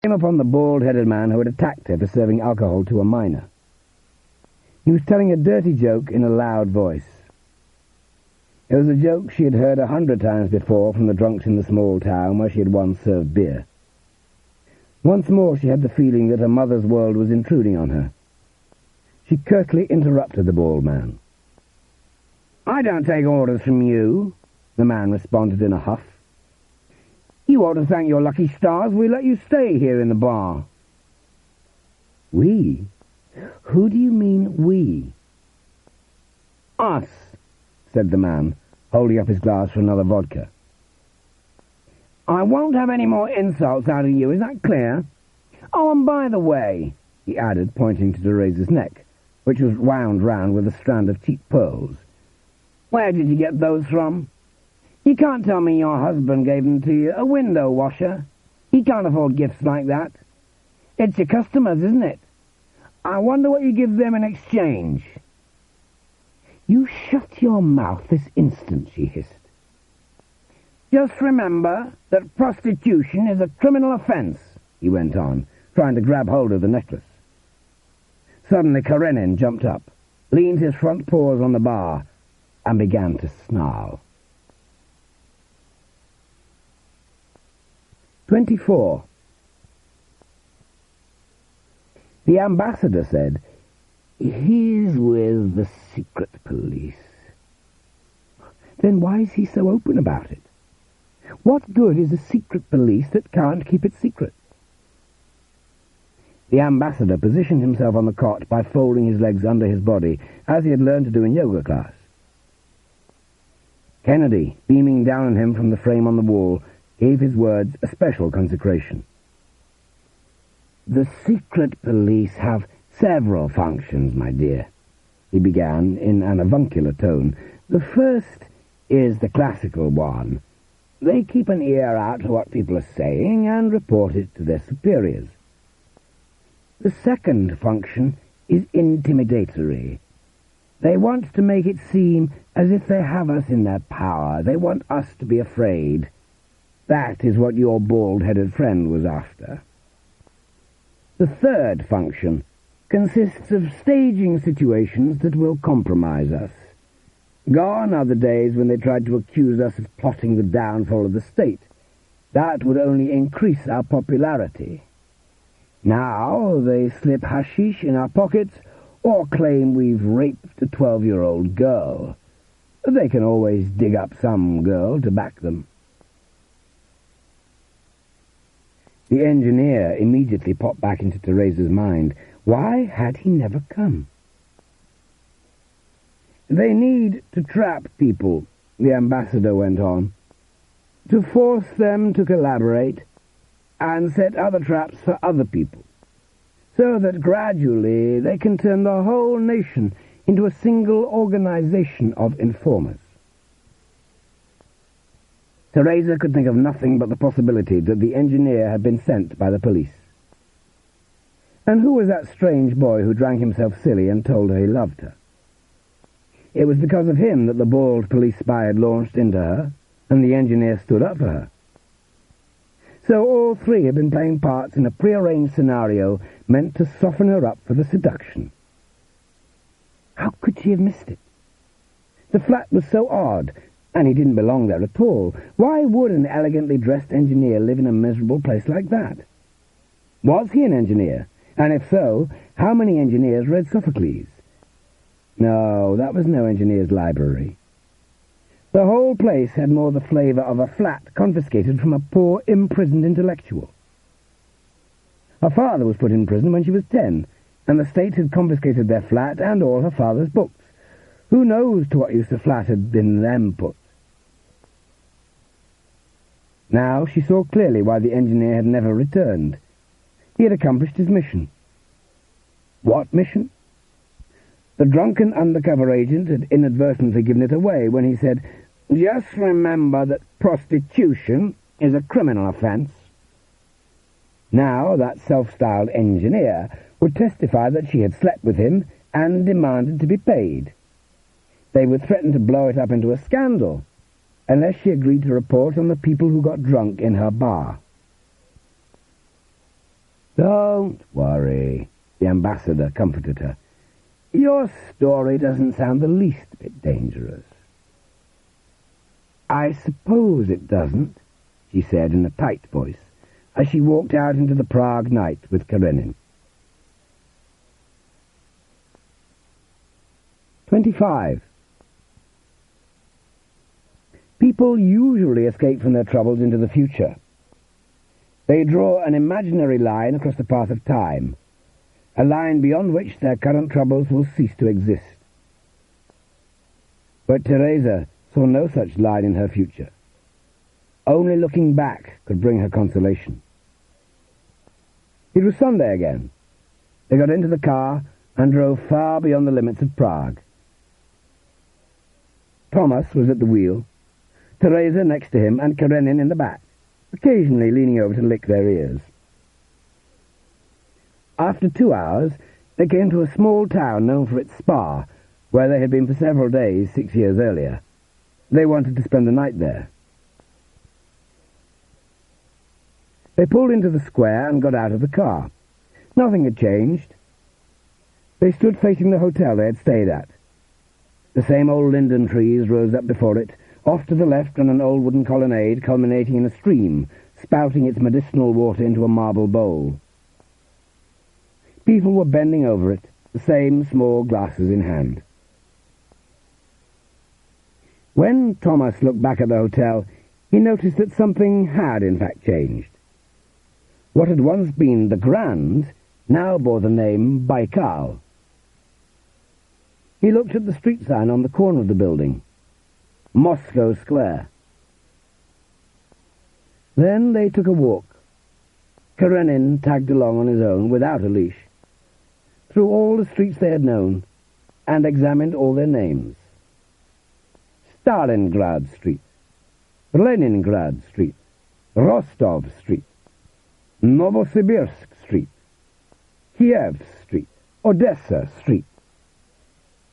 Came upon the bald-headed man who had attacked her for serving alcohol to a miner. He was telling a dirty joke in a loud voice. It was a joke she had heard 100 times before from the drunks in the small town where she had once served beer. Once more she had the feeling that her mother's world was intruding on her. She curtly interrupted the bald man. "I don't take orders from you," the man responded in a huff. "You ought to thank your lucky stars we let you stay here in the bar." "We? Who do you mean, we?" "Us," said the man, holding up his glass for another vodka. "I won't have any more insults out of you, is that clear? Oh, and by the way," he added, pointing to Teresa's neck, which was wound round with a strand of cheap pearls, "where did you get those from? You can't tell me your husband gave them to you, a window washer. He can't afford gifts like that. It's your customers, isn't it? I wonder what you give them in exchange." "You shut your mouth this instant," she hissed. "Just remember that prostitution is a criminal offence," he went on, trying to grab hold of the necklace. Suddenly Karenin jumped up, leaned his front paws on the bar, and began to snarl. 24. The ambassador said, "He's with the secret police." Then why is he so open about it? What good is a secret police that can't keep it secret? The ambassador positioned himself on the cot by folding his legs under his body, as he had learned to do in yoga class. Kennedy, beaming down on him from the frame on the wall, gave his words a special consecration. "The secret police have several functions, my dear," he began in an avuncular tone. "The first is the classical one. They keep an ear out for what people are saying and report it to their superiors. The second function is intimidatory. They want to make it seem as if they have us in their power. They want us to be afraid. That is what your bald-headed friend was after. The third function consists of staging situations that will compromise us. Gone are the days when they tried to accuse us of plotting the downfall of the state. That would only increase our popularity. Now they slip hashish in our pockets or claim we've raped a 12-year-old girl. They can always dig up some girl to back them." The engineer immediately popped back into Teresa's mind. Why had he never come? "They need to trap people," the ambassador went on, "to force them to collaborate and set other traps for other people, so that gradually they can turn the whole nation into a single organization of informers." Teresa could think of nothing but the possibility that the engineer had been sent by the police. And who was that strange boy who drank himself silly and told her he loved her? It was because of him that the bald police spy had launched into her, and the engineer stood up for her. So all three had been playing parts in a prearranged scenario meant to soften her up for the seduction. How could she have missed it? The flat was so odd, and he didn't belong there at all. Why would an elegantly dressed engineer live in a miserable place like that? Was he an engineer? And if so, how many engineers read Sophocles? No, that was no engineer's library. The whole place had more the flavour of a flat confiscated from a poor, imprisoned intellectual. Her father was put in prison when she was 10, and the state had confiscated their flat and all her father's books. Who knows to what use the flat had been then put? Now she saw clearly why the engineer had never returned. He had accomplished his mission. What mission? The drunken undercover agent had inadvertently given it away when he said, "Just remember that prostitution is a criminal offence." Now that self-styled engineer would testify that she had slept with him and demanded to be paid. They would threaten to blow it up into a scandal, unless she agreed to report on the people who got drunk in her bar. "Don't worry," the ambassador comforted her. "Your story doesn't sound the least bit dangerous." "I suppose it doesn't," she said in a tight voice, as she walked out into the Prague night with Karenin. 25. People usually escape from their troubles into the future. They draw an imaginary line across the path of time, a line beyond which their current troubles will cease to exist. But Teresa saw no such line in her future. Only looking back could bring her consolation. It was Sunday again. They got into the car and drove far beyond the limits of Prague. Thomas was at the wheel, Teresa next to him, and Karenin in the back, occasionally leaning over to lick their ears. After 2 hours, they came to a small town known for its spa, where they had been for several days 6 years earlier. They wanted to spend the night there. They pulled into the square and got out of the car. Nothing had changed. They stood facing the hotel they had stayed at. The same old linden trees rose up before it. Off to the left ran an old wooden colonnade culminating in a stream, spouting its medicinal water into a marble bowl. People were bending over it, the same small glasses in hand. When Thomas looked back at the hotel, he noticed that something had in fact changed. What had once been the Grand now bore the name Baikal. He looked at the street sign on the corner of the building, Moscow Square. Then they took a walk. Karenin tagged along on his own, without a leash, through all the streets they had known, and examined all their names. Stalingrad Street, Leningrad Street, Rostov Street, Novosibirsk Street, Kiev Street, Odessa Street.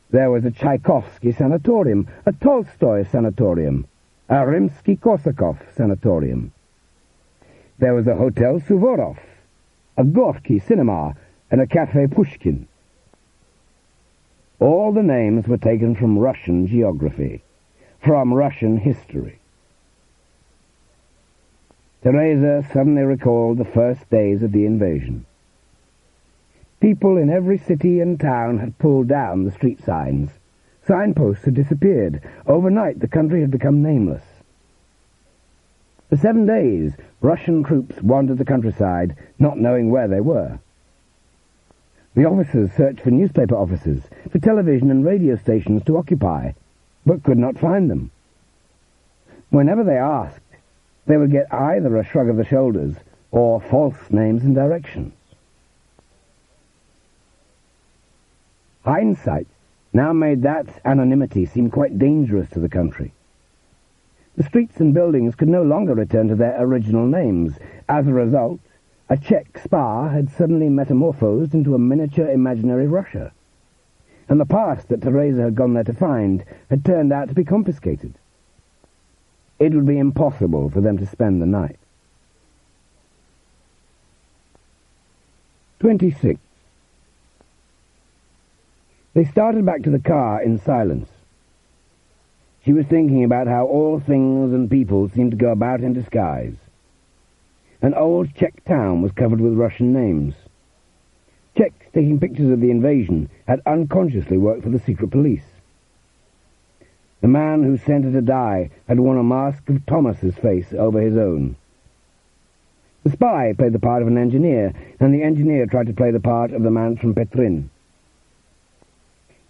There was a Tchaikovsky sanatorium, a Tolstoy sanatorium, a Rimsky-Korsakov sanatorium. There was a Hotel Suvorov, a Gorky cinema, and a Café Pushkin. All the names were taken from Russian geography, from Russian history. Teresa suddenly recalled the first days of the invasion. People in every city and town had pulled down the street signs. Signposts had disappeared. Overnight, the country had become nameless. For 7 days, Russian troops wandered the countryside, not knowing where they were. The officers searched for newspaper offices, for television and radio stations to occupy, but could not find them. Whenever they asked, they would get either a shrug of the shoulders or false names and directions. Hindsight now made that anonymity seem quite dangerous to the country. The streets and buildings could no longer return to their original names. As a result, a Czech spa had suddenly metamorphosed into a miniature imaginary Russia, and the past that Teresa had gone there to find had turned out to be confiscated. It would be impossible for them to spend the night. 26. They started back to the car in silence. She was thinking about how all things and people seemed to go about in disguise. An old Czech town was covered with Russian names. Czechs taking pictures of the invasion had unconsciously worked for the secret police. The man who sent her to die had worn a mask of Thomas's face over his own. The spy played the part of an engineer, and the engineer tried to play the part of the man from Petrin.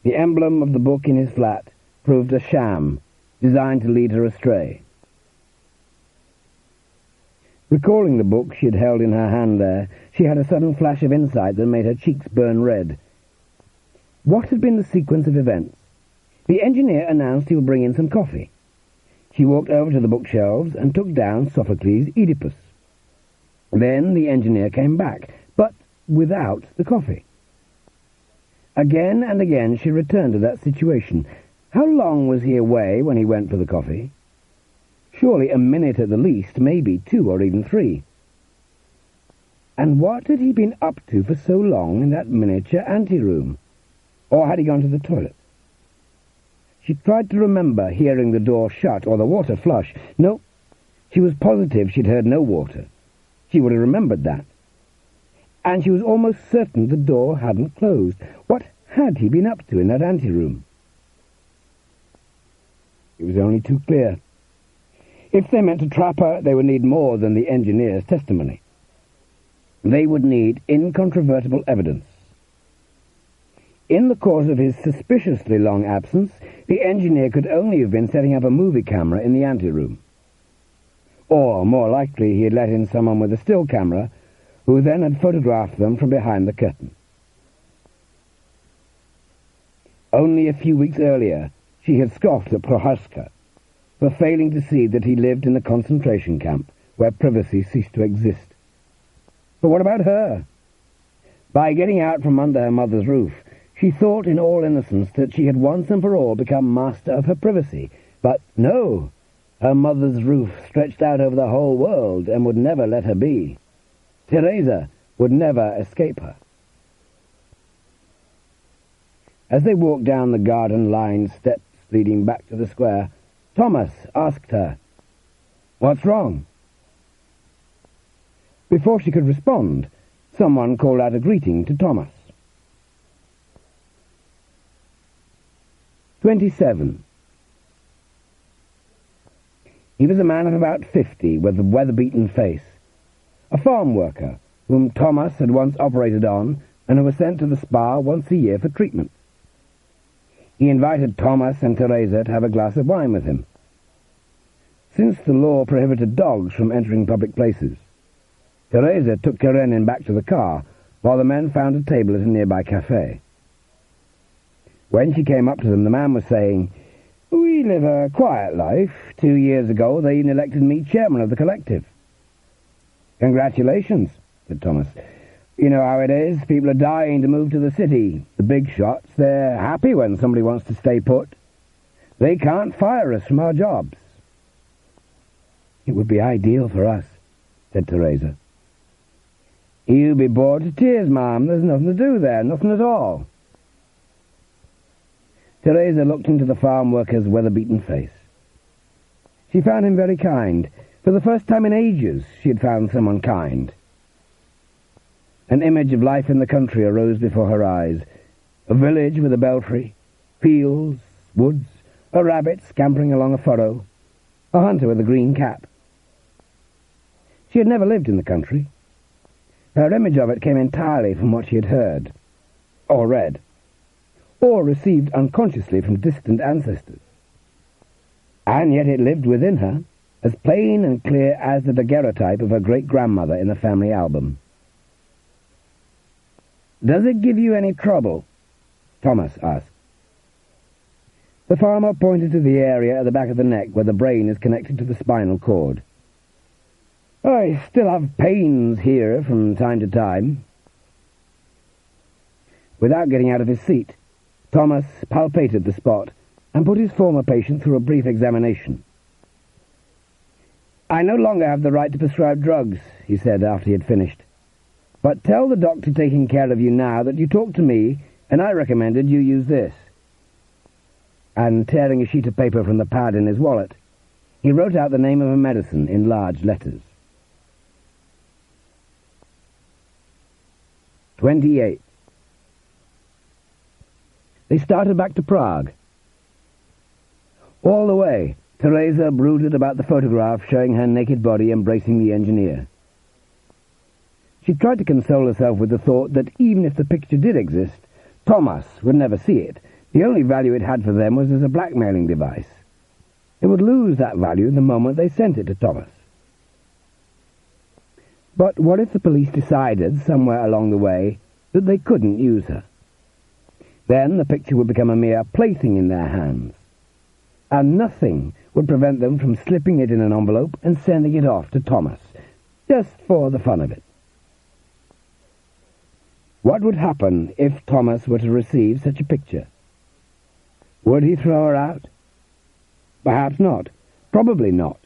The emblem of the book in his flat proved a sham, designed to lead her astray. Recalling the book she had held in her hand there, she had a sudden flash of insight that made her cheeks burn red. What had been the sequence of events? The engineer announced he would bring in some coffee. She walked over to the bookshelves and took down Sophocles' Oedipus. Then the engineer came back, but without the coffee. Again and again she returned to that situation. How long was he away when he went for the coffee? Surely a minute at the least, maybe 2 or even 3. And what had he been up to for so long in that miniature anteroom? Or had he gone to the toilet? She tried to remember hearing the door shut or the water flush. No, she was positive she'd heard no water. She would have remembered that. And she was almost certain the door hadn't closed. What had he been up to in that anteroom? It was only too clear. If they meant to trap her, they would need more than the engineer's testimony. They would need incontrovertible evidence. In the course of his suspiciously long absence, the engineer could only have been setting up a movie camera in the anteroom. Or, more likely, he had let in someone with a still camera, who then had photographed them from behind the curtain. Only a few weeks earlier, she had scoffed at Prohaska for failing to see that he lived in a concentration camp where privacy ceased to exist. But what about her? By getting out from under her mother's roof, she thought in all innocence that she had once and for all become master of her privacy. But no, her mother's roof stretched out over the whole world and would never let her be. Teresa would never escape her. As they walked down the garden-lined steps leading back to the square, Thomas asked her, "What's wrong?" Before she could respond, someone called out a greeting to Thomas. 27. He was a man of about 50 with a weather-beaten face, a farm worker whom Thomas had once operated on and who was sent to the spa once a year for treatment. He invited Thomas and Teresa to have a glass of wine with him. Since the law prohibited dogs from entering public places, Teresa took Karenin back to the car while the men found a table at a nearby cafe. When she came up to them, the man was saying, "We live a quiet life. 2 years ago, they even elected me chairman of the collective." "Congratulations," said Thomas. "You know how it is. People are dying to move to the city. The big shots, they're happy when somebody wants to stay put. They can't fire us from our jobs." "It would be ideal for us," said Teresa. "You'd be bored to tears, ma'am. There's nothing to do there, nothing at all." Teresa looked into the farm worker's weather-beaten face. She found him very kind. For the first time in ages, she had found someone kind. An image of life in the country arose before her eyes. A village with a belfry, fields, woods, a rabbit scampering along a furrow, a hunter with a green cap. She had never lived in the country. Her image of it came entirely from what she had heard, or read, or received unconsciously from distant ancestors. And yet it lived within her, as plain and clear as the daguerreotype of her great-grandmother in the family album. "Does it give you any trouble?" Thomas asked. The farmer pointed to the area at the back of the neck where the brain is connected to the spinal cord. "I still have pains here from time to time." Without getting out of his seat, Thomas palpated the spot and put his former patient through a brief examination. "I no longer have the right to prescribe drugs," he said after he had finished. "But tell the doctor taking care of you now that you talked to me and I recommended you use this." And tearing a sheet of paper from the pad in his wallet, he wrote out the name of a medicine in large letters. 28. They started back to Prague. All the way, Teresa brooded about the photograph showing her naked body embracing the engineer. She tried to console herself with the thought that even if the picture did exist, Thomas would never see it. The only value it had for them was as a blackmailing device. It would lose that value the moment they sent it to Thomas. But what if the police decided, somewhere along the way, that they couldn't use her? Then the picture would become a mere plaything in their hands, and nothing would prevent them from slipping it in an envelope and sending it off to Thomas, just for the fun of it. What would happen if Thomas were to receive such a picture? Would he throw her out? Perhaps not. Probably not.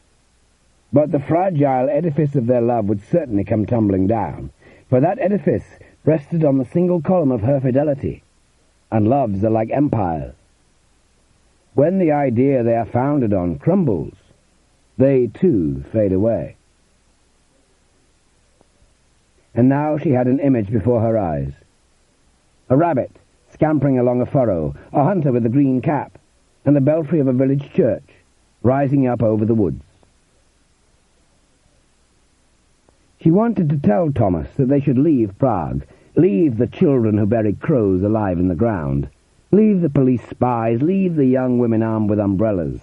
But the fragile edifice of their love would certainly come tumbling down. for that edifice rested on the single column of her fidelity, and loves are like empires. When the idea they are founded on crumbles, they too fade away. And now she had an image before her eyes. A rabbit scampering along a furrow, a hunter with a green cap, and the belfry of a village church rising up over the woods. She wanted to tell Thomas that they should leave Prague, leave the children who buried crows alive in the ground, leave the police spies, leave the young women armed with umbrellas.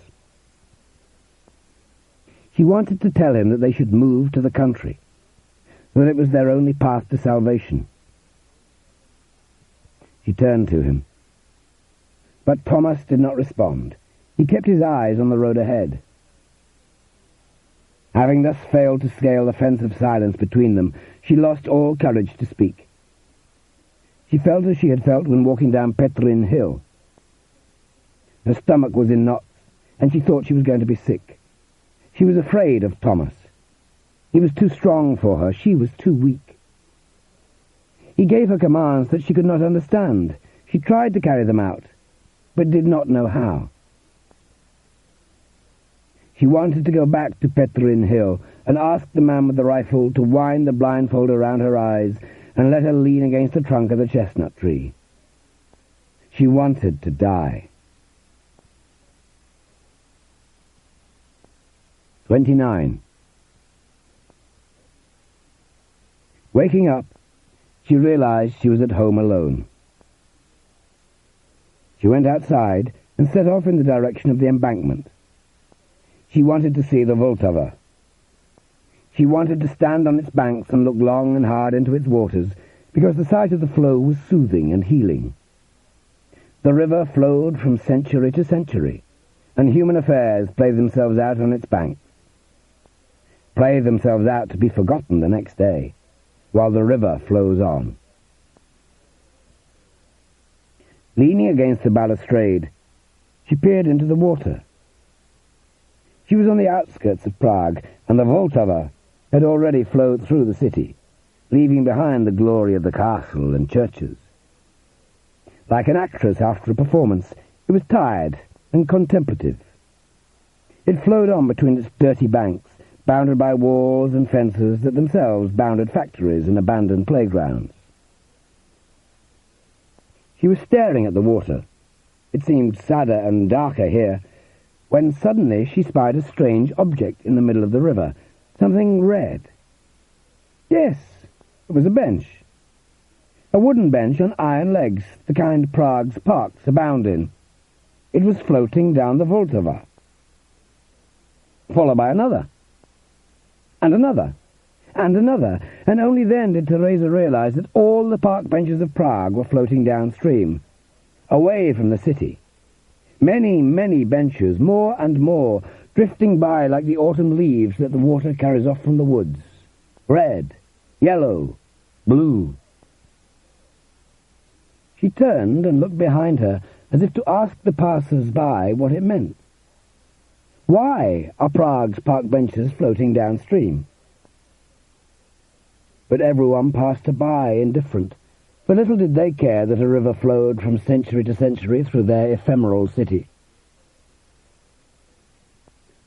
She wanted to tell him that they should move to the country, that it was their only path to salvation. She turned to him. But Thomas did not respond. He kept his eyes on the road ahead. Having thus failed to scale the fence of silence between them, she lost all courage to speak. She felt as she had felt when walking down Petrin Hill. Her stomach was in knots, and she thought she was going to be sick. She was afraid of Thomas. He was too strong for her. She was too weak. He gave her commands that she could not understand. She tried to carry them out, but did not know how. She wanted to go back to Petrin Hill and ask the man with the rifle to wind the blindfold around her eyes and let her lean against the trunk of the chestnut tree. She wanted to die. 29. Waking up, she realized she was at home alone. She went outside and set off in the direction of the embankment. She wanted to see the Vltava. She wanted to stand on its banks and look long and hard into its waters, because the sight of the flow was soothing and healing. The river flowed from century to century, and human affairs played themselves out on its banks. Play themselves out to be forgotten the next day, while the river flows on. Leaning against the balustrade, she peered into the water. She was on the outskirts of Prague, and the Vltava had already flowed through the city, leaving behind the glory of the castle and churches. Like an actress after a performance, it was tired and contemplative. It flowed on between its dirty banks, bounded by walls and fences that themselves bounded factories and abandoned playgrounds. She was staring at the water. It seemed sadder and darker here, when suddenly she spied a strange object in the middle of the river, something red. Yes, it was a bench. A wooden bench on iron legs, the kind Prague's parks abound in. It was floating down the Vltava. Followed by another, and another, and another, and only then did Teresa realize that all the park benches of Prague were floating downstream, away from the city. Many, many benches, more and more, drifting by like the autumn leaves that the water carries off from the woods. Red, yellow, blue. She turned and looked behind her, as if to ask the passers-by what it meant. Why are Prague's park benches floating downstream? But everyone passed her by, indifferent, for little did they care that a river flowed from century to century through their ephemeral city.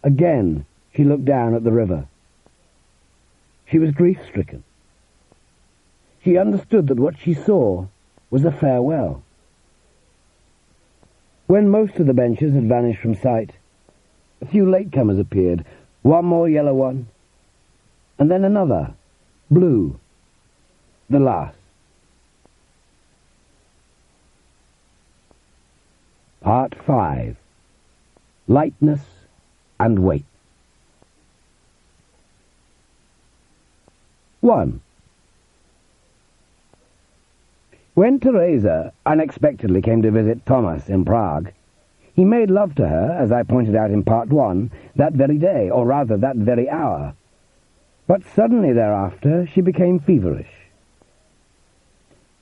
Again she looked down at the river. She was grief-stricken. She understood that what she saw was a farewell. When most of the benches had vanished from sight, a few latecomers appeared, one more yellow one, and then another, blue, the last. Part 5. Lightness and Weight. 1. When Teresa unexpectedly came to visit Thomas in Prague, he made love to her, as I pointed out in Part 1, that very day, or rather that very hour. But suddenly thereafter she became feverish.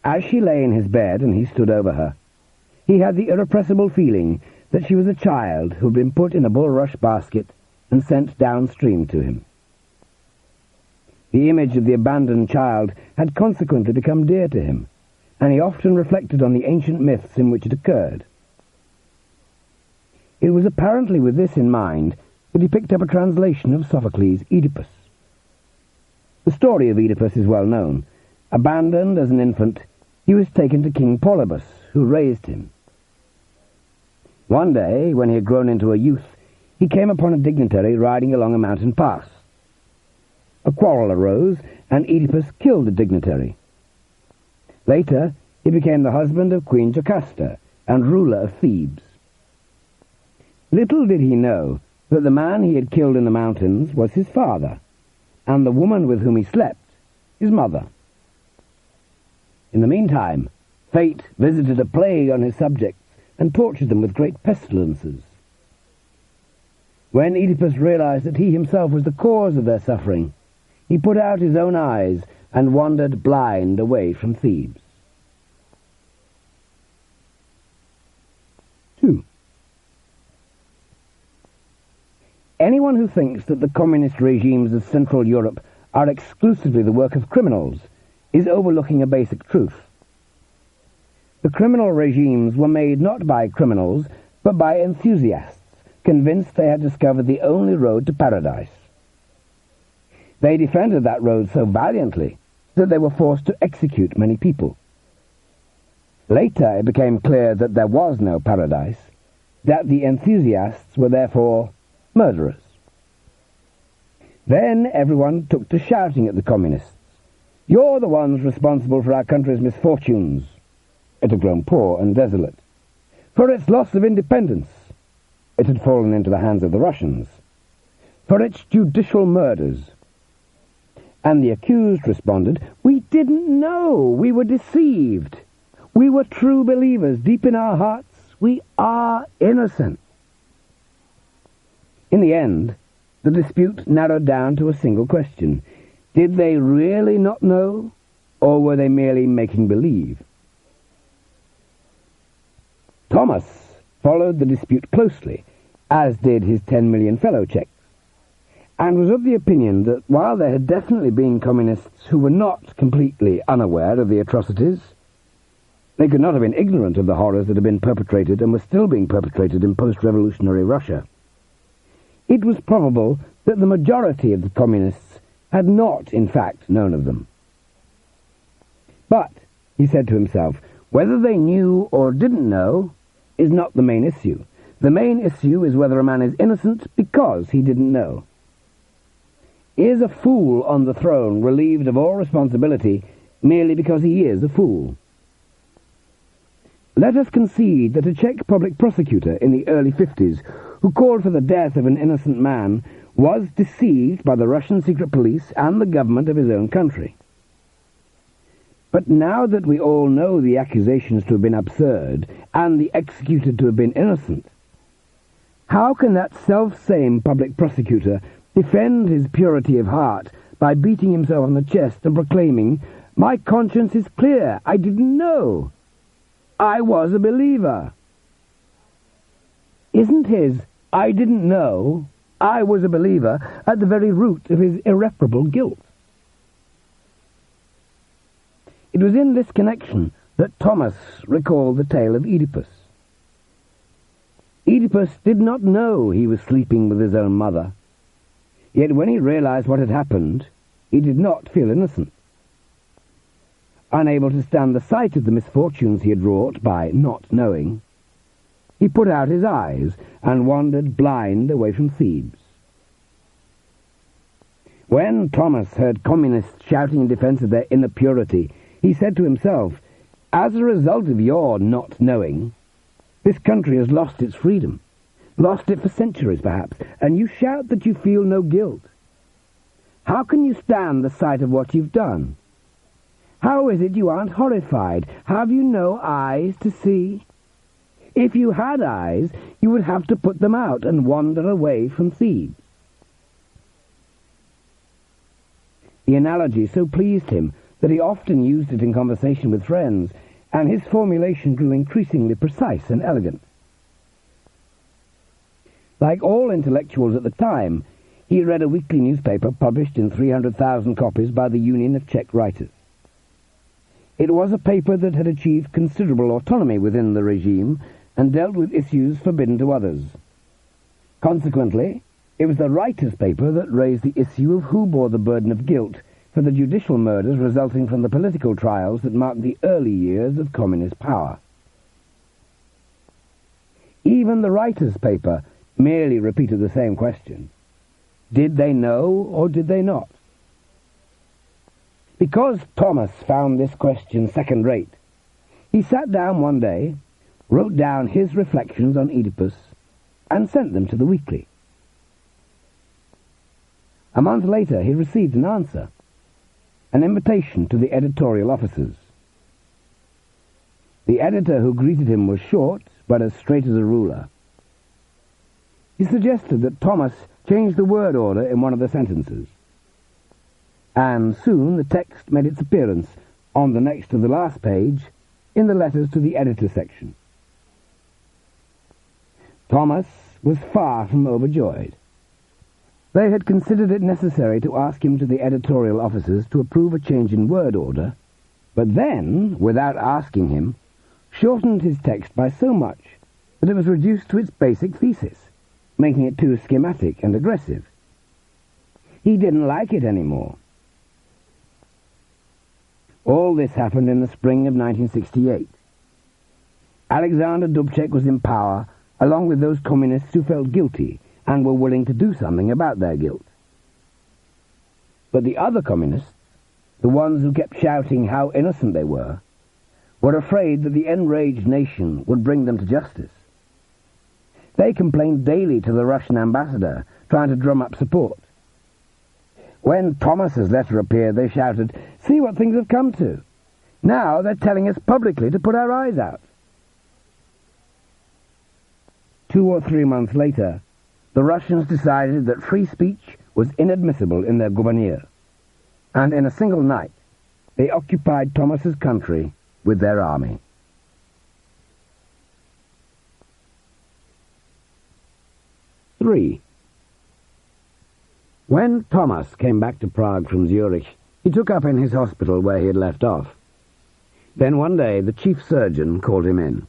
As she lay in his bed and he stood over her, he had the irrepressible feeling that she was a child who had been put in a bulrush basket and sent downstream to him. The image of the abandoned child had consequently become dear to him, and he often reflected on the ancient myths in which it occurred. It was apparently with this in mind that he picked up a translation of Sophocles' Oedipus. The story of Oedipus is well known. Abandoned as an infant, he was taken to King Polybus, who raised him. One day, when he had grown into a youth, he came upon a dignitary riding along a mountain pass. A quarrel arose, and Oedipus killed the dignitary. Later, he became the husband of Queen Jocasta and ruler of Thebes. Little did he know that the man he had killed in the mountains was his father, and the woman with whom he slept, his mother. In the meantime, fate visited a plague on his subjects and tortured them with great pestilences. When Oedipus realized that he himself was the cause of their suffering, he put out his own eyes and wandered blind away from Thebes. 2. Anyone who thinks that the communist regimes of Central Europe are exclusively the work of criminals is overlooking a basic truth. The criminal regimes were made not by criminals, but by enthusiasts, convinced they had discovered the only road to paradise. They defended that road so valiantly that they were forced to execute many people. Later it became clear that there was no paradise, that the enthusiasts were therefore murderers. Then everyone took to shouting at the communists, "You're the ones responsible for our country's misfortunes." It had grown poor and desolate. For its loss of independence. It had fallen into the hands of the Russians. For its judicial murders. And the accused responded, "We didn't know. We were deceived. We were true believers. Deep in our hearts, we are innocent." In the end, the dispute narrowed down to a single question. Did they really not know, or were they merely making believe? Thomas followed the dispute closely, as did his 10 million fellow Czechs, and was of the opinion that while there had definitely been communists who were not completely unaware of the atrocities, they could not have been ignorant of the horrors that had been perpetrated and were still being perpetrated in post-revolutionary Russia. It was probable that the majority of the communists had not, in fact, known of them. But, he said to himself, whether they knew or didn't know is not the main issue. The main issue is whether a man is innocent because he didn't know. Is a fool on the throne relieved of all responsibility merely because he is a fool? Let us concede that a Czech public prosecutor in the early 50s, who called for the death of an innocent man, was deceived by the Russian secret police and the government of his own country. But now that we all know the accusations to have been absurd and the executed to have been innocent, how can that self-same public prosecutor defend his purity of heart by beating himself on the chest and proclaiming, "My conscience is clear, I didn't know. I was a believer"? Isn't his "I didn't know, I was a believer" at the very root of his irreparable guilt? It was in this connection that Thomas recalled the tale of Oedipus. Oedipus did not know he was sleeping with his own mother, yet when he realized what had happened, he did not feel innocent. Unable to stand the sight of the misfortunes he had wrought by not knowing, he put out his eyes and wandered blind away from Thebes. When Thomas heard communists shouting in defense of their inner purity, he said to himself, "As a result of your not knowing, this country has lost its freedom, lost it for centuries perhaps, and you shout that you feel no guilt. How can you stand the sight of what you've done? How is it you aren't horrified? Have you no eyes to see? If you had eyes, you would have to put them out and wander away from Thebes." The analogy so pleased him that he often used it in conversation with friends, and his formulation grew increasingly precise and elegant. Like all intellectuals at the time, He read a weekly newspaper published in 300,000 copies by the Union of Czech Writers. It was a paper that had achieved considerable autonomy within the regime and dealt with issues forbidden to others. Consequently, it was the writers' paper that raised the issue of who bore the burden of guilt for the judicial murders resulting from the political trials that marked the early years of communist power. Even the writers' paper merely repeated the same question. Did they know or did they not? Because Thomas found this question second-rate, he sat down one day, wrote down his reflections on Oedipus, and sent them to the weekly. A month later he received an answer, an invitation to the editorial offices. The editor who greeted him was short, but as straight as a ruler. He suggested that Thomas change the word order in one of the sentences. And soon the text made its appearance on the next to the last page in the letters to the editor section. Thomas was far from overjoyed. They had considered it necessary to ask him to the editorial offices to approve a change in word order, but then, without asking him, shortened his text by so much that it was reduced to its basic thesis, making it too schematic and aggressive. He didn't like it anymore. All this happened in the spring of 1968. Alexander Dubček was in power, along with those communists who felt guilty and were willing to do something about their guilt. But the other communists, the ones who kept shouting how innocent they were afraid that the enraged nation would bring them to justice. They complained daily to the Russian ambassador, trying to drum up support. When Thomas's letter appeared, they shouted, "See what things have come to! Now they're telling us publicly to put our eyes out." 2 or 3 months later, the Russians decided that free speech was inadmissible in their gubernia, and in a single night they occupied Thomas's country with their army. III. When Thomas came back to Prague from Zurich, he took up in his hospital where he had left off. Then one day the chief surgeon called him in.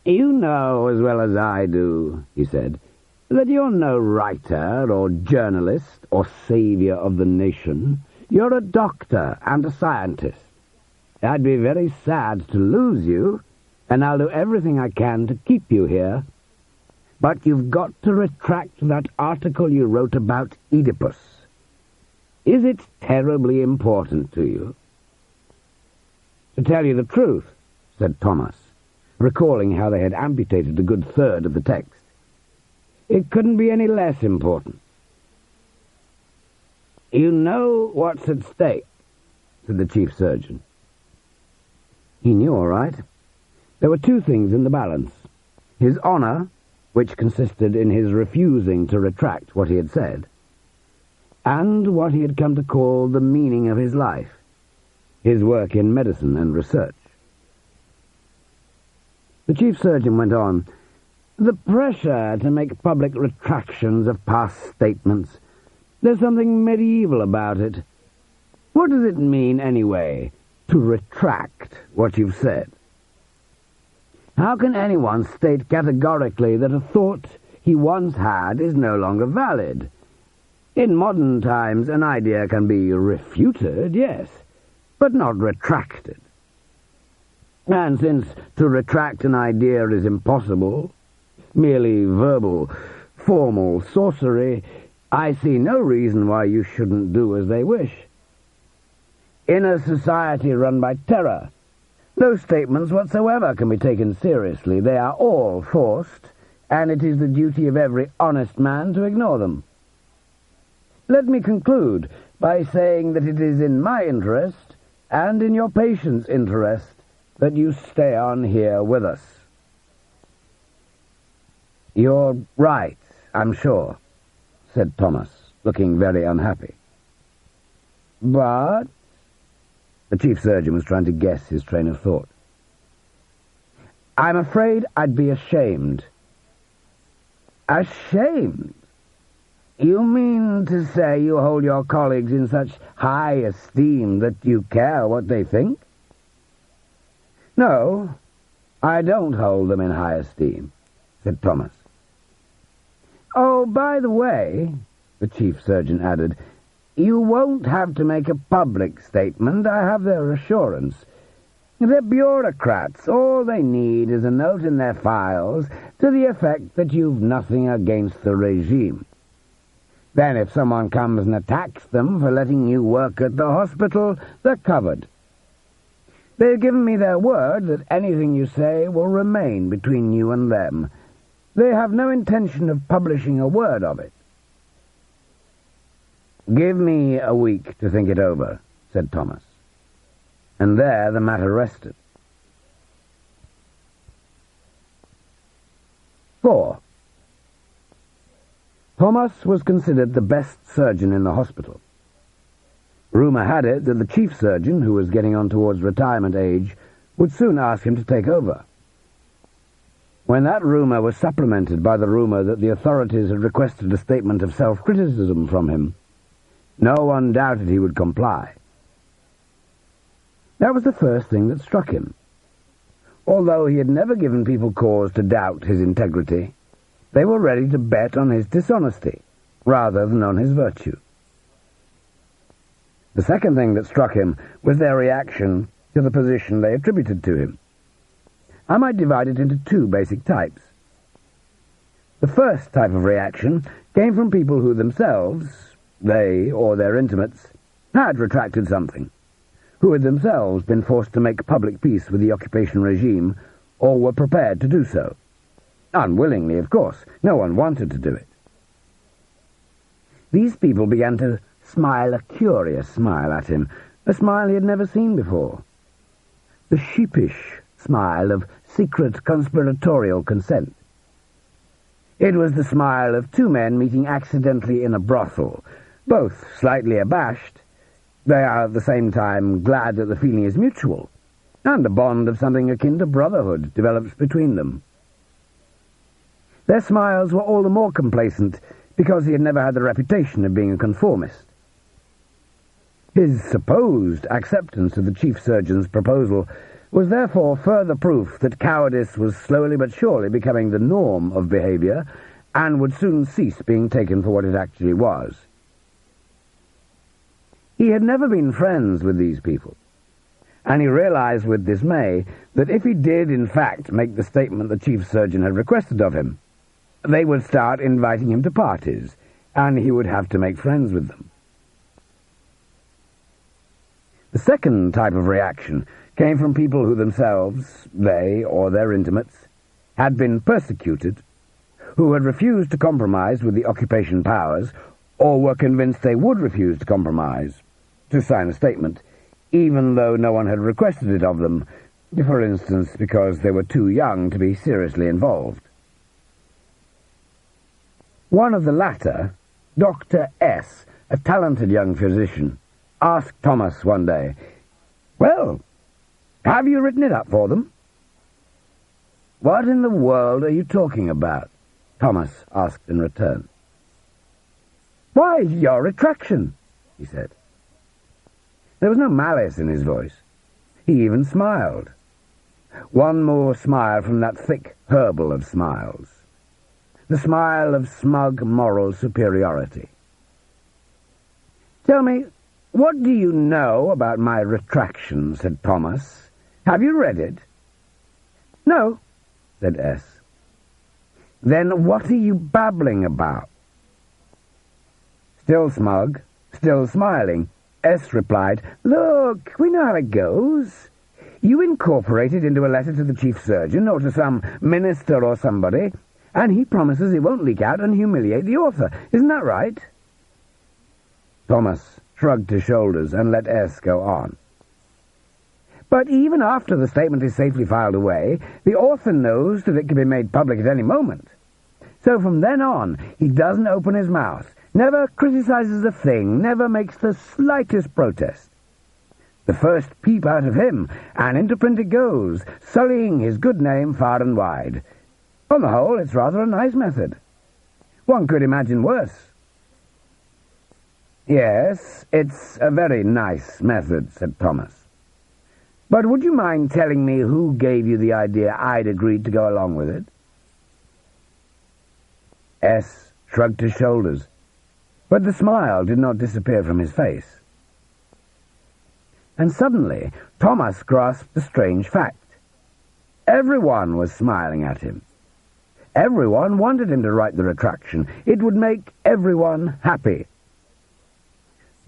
"You know as well as I do," he said, "that you're no writer or journalist or saviour of the nation. You're a doctor and a scientist. I'd be very sad to lose you, and I'll do everything I can to keep you here. But you've got to retract that article you wrote about Oedipus. Is it terribly important to you?" "To tell you the truth," said Thomas, recalling how they had amputated a good third of the text, "it couldn't be any less important." "You know what's at stake," said the chief surgeon. He knew all right. There were two things in the balance: his honour, which consisted in his refusing to retract what he had said, and what he had come to call the meaning of his life, his work in medicine and research. The chief surgeon went on, "The pressure to make public retractions of past statements, there's something medieval about it. What does it mean, anyway, to retract what you've said? How can anyone state categorically that a thought he once had is no longer valid? In modern times, an idea can be refuted, yes, but not retracted. And since to retract an idea is impossible, merely verbal, formal sorcery, I see no reason why you shouldn't do as they wish. In a society run by terror, no statements whatsoever can be taken seriously. They are all forced, and it is the duty of every honest man to ignore them. Let me conclude by saying that it is in my interest, and in your patient's interest, that you stay on here with us." "You're right, I'm sure," said Thomas, looking very unhappy. "But—" the chief surgeon was trying to guess his train of thought. "I'm afraid I'd be ashamed." "Ashamed?" You mean to say you hold your colleagues in such high esteem that you care what they think? No, I don't hold them in high esteem, said Thomas. Oh, by the way, the chief surgeon added, you won't have to make a public statement, I have their assurance. They're bureaucrats. All they need is a note in their files to the effect that you've nothing against the regime. Then if someone comes and attacks them for letting you work at the hospital, they're covered. They've given me their word that anything you say will remain between you and them. They have no intention of publishing a word of it. Give me a week to think it over, said Thomas. And there the matter rested. 4. Thomas was considered the best surgeon in the hospital. Rumour had it that the chief surgeon, who was getting on towards retirement age, would soon ask him to take over. When that rumour was supplemented by the rumour that the authorities had requested a statement of self-criticism from him, no one doubted he would comply. That was the first thing that struck him. Although he had never given people cause to doubt his integrity, they were ready to bet on his dishonesty rather than on his virtue. The second thing that struck him was their reaction to the position they attributed to him. I might divide it into 2 basic types. The first type of reaction came from people who themselves, they or their intimates, had retracted something, who had themselves been forced to make public peace with the occupation regime, or were prepared to do so. Unwillingly, of course. No one wanted to do it. These people began to smile a curious smile at him, a smile he had never seen before. The sheepish smile of secret conspiratorial consent. It was the smile of 2 men meeting accidentally in a brothel, both slightly abashed. They are at the same time glad that the feeling is mutual, and a bond of something akin to brotherhood develops between them. Their smiles were all the more complacent because he had never had the reputation of being a conformist. His supposed acceptance of the chief surgeon's proposal was therefore further proof that cowardice was slowly but surely becoming the norm of behaviour and would soon cease being taken for what it actually was. He had never been friends with these people, and he realized with dismay that if he did in fact make the statement the chief surgeon had requested of him, they would start inviting him to parties, and he would have to make friends with them. The second type of reaction came from people who themselves, they or their intimates, had been persecuted, who had refused to compromise with the occupation powers, or were convinced they would refuse to compromise, to sign a statement, even though no one had requested it of them, for instance because they were too young to be seriously involved. One of the latter, Dr. S., a talented young physician, asked Thomas one day, "Well, have you written it up for them?" "What in the world are you talking about?" Thomas asked in return. "Why, your retraction," he said. There was no malice in his voice. He even smiled. One more smile from that thick herbal of smiles. The smile of smug moral superiority. "Tell me, what do you know about my retraction?" said Thomas. "Have you read it?" "No," said S. "Then what are you babbling about?" Still smug, still smiling, S. replied, "Look, we know how it goes. You incorporate it into a letter to the chief surgeon or to some minister or somebody, and he promises it won't leak out and humiliate the author. Isn't that right?" Thomas shrugged his shoulders and let S. go on. "But even after the statement is safely filed away, the author knows that it can be made public at any moment. So from then on, he doesn't open his mouth, never criticizes a thing, never makes the slightest protest. The first peep out of him, and into print it goes, sullying his good name far and wide. On the whole, it's rather a nice method. One could imagine worse. "Yes, it's a very nice method," said Thomas. "But would you mind telling me who gave you the idea I'd agreed to go along with it?" S shrugged his shoulders, but the smile did not disappear from his face. And suddenly Thomas grasped a strange fact. Everyone was smiling at him. Everyone wanted him to write the retraction. It would make everyone happy.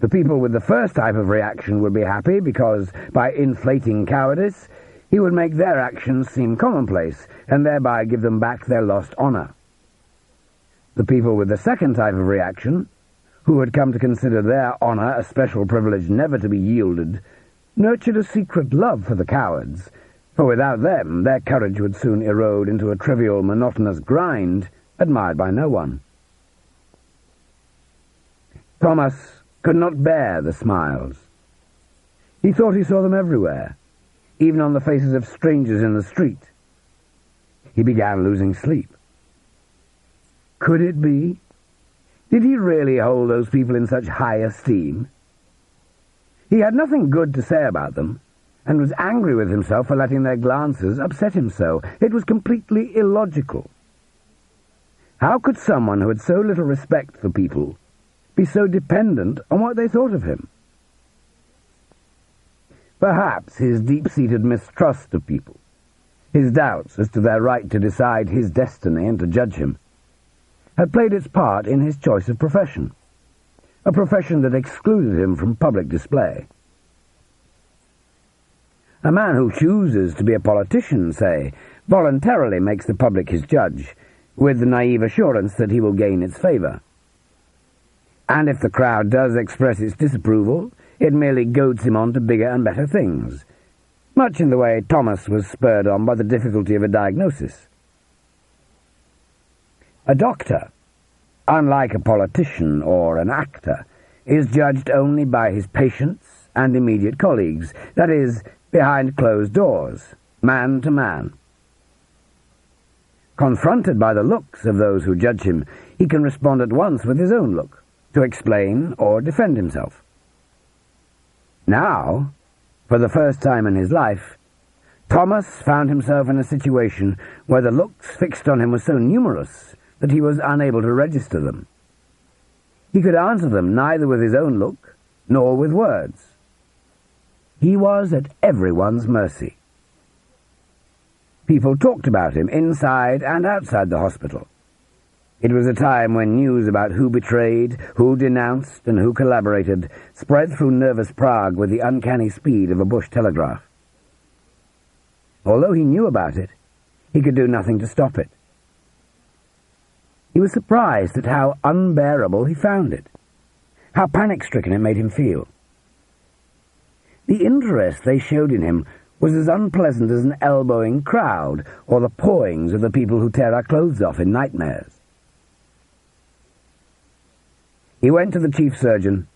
The people with the first type of reaction would be happy because, by inflating cowardice, he would make their actions seem commonplace and thereby give them back their lost honor. The people with the second type of reaction, who had come to consider their honor a special privilege never to be yielded, nurtured a secret love for the cowards, for without them their courage would soon erode into a trivial, monotonous grind, admired by no one. Thomas could not bear the smiles. He thought he saw them everywhere, even on the faces of strangers in the street. He began losing sleep. Could it be? Did he really hold those people in such high esteem? He had nothing good to say about them, and was angry with himself for letting their glances upset him so. It was completely illogical. How could someone who had so little respect for people be so dependent on what they thought of him? Perhaps his deep-seated mistrust of people, his doubts as to their right to decide his destiny and to judge him, had played its part in his choice of profession, a profession that excluded him from public display. A man who chooses to be a politician, say, voluntarily makes the public his judge, with the naive assurance that he will gain its favor. And if the crowd does express its disapproval, it merely goads him on to bigger and better things, much in the way Thomas was spurred on by the difficulty of a diagnosis. A doctor, unlike a politician or an actor, is judged only by his patients and immediate colleagues, that is, behind closed doors, man to man. Confronted by the looks of those who judge him, he can respond at once with his own look, to explain or defend himself. Now, for the first time in his life, Thomas found himself in a situation where the looks fixed on him were so numerous that he was unable to register them. He could answer them neither with his own look nor with words. He was at everyone's mercy. People talked about him inside and outside the hospital. It was a time when news about who betrayed, who denounced, and who collaborated spread through nervous Prague with the uncanny speed of a bush telegraph. Although he knew about it, he could do nothing to stop it. He was surprised at how unbearable he found it, how panic-stricken it made him feel. The interest they showed in him was as unpleasant as an elbowing crowd or the pawings of the people who tear our clothes off in nightmares. He went to the chief surgeon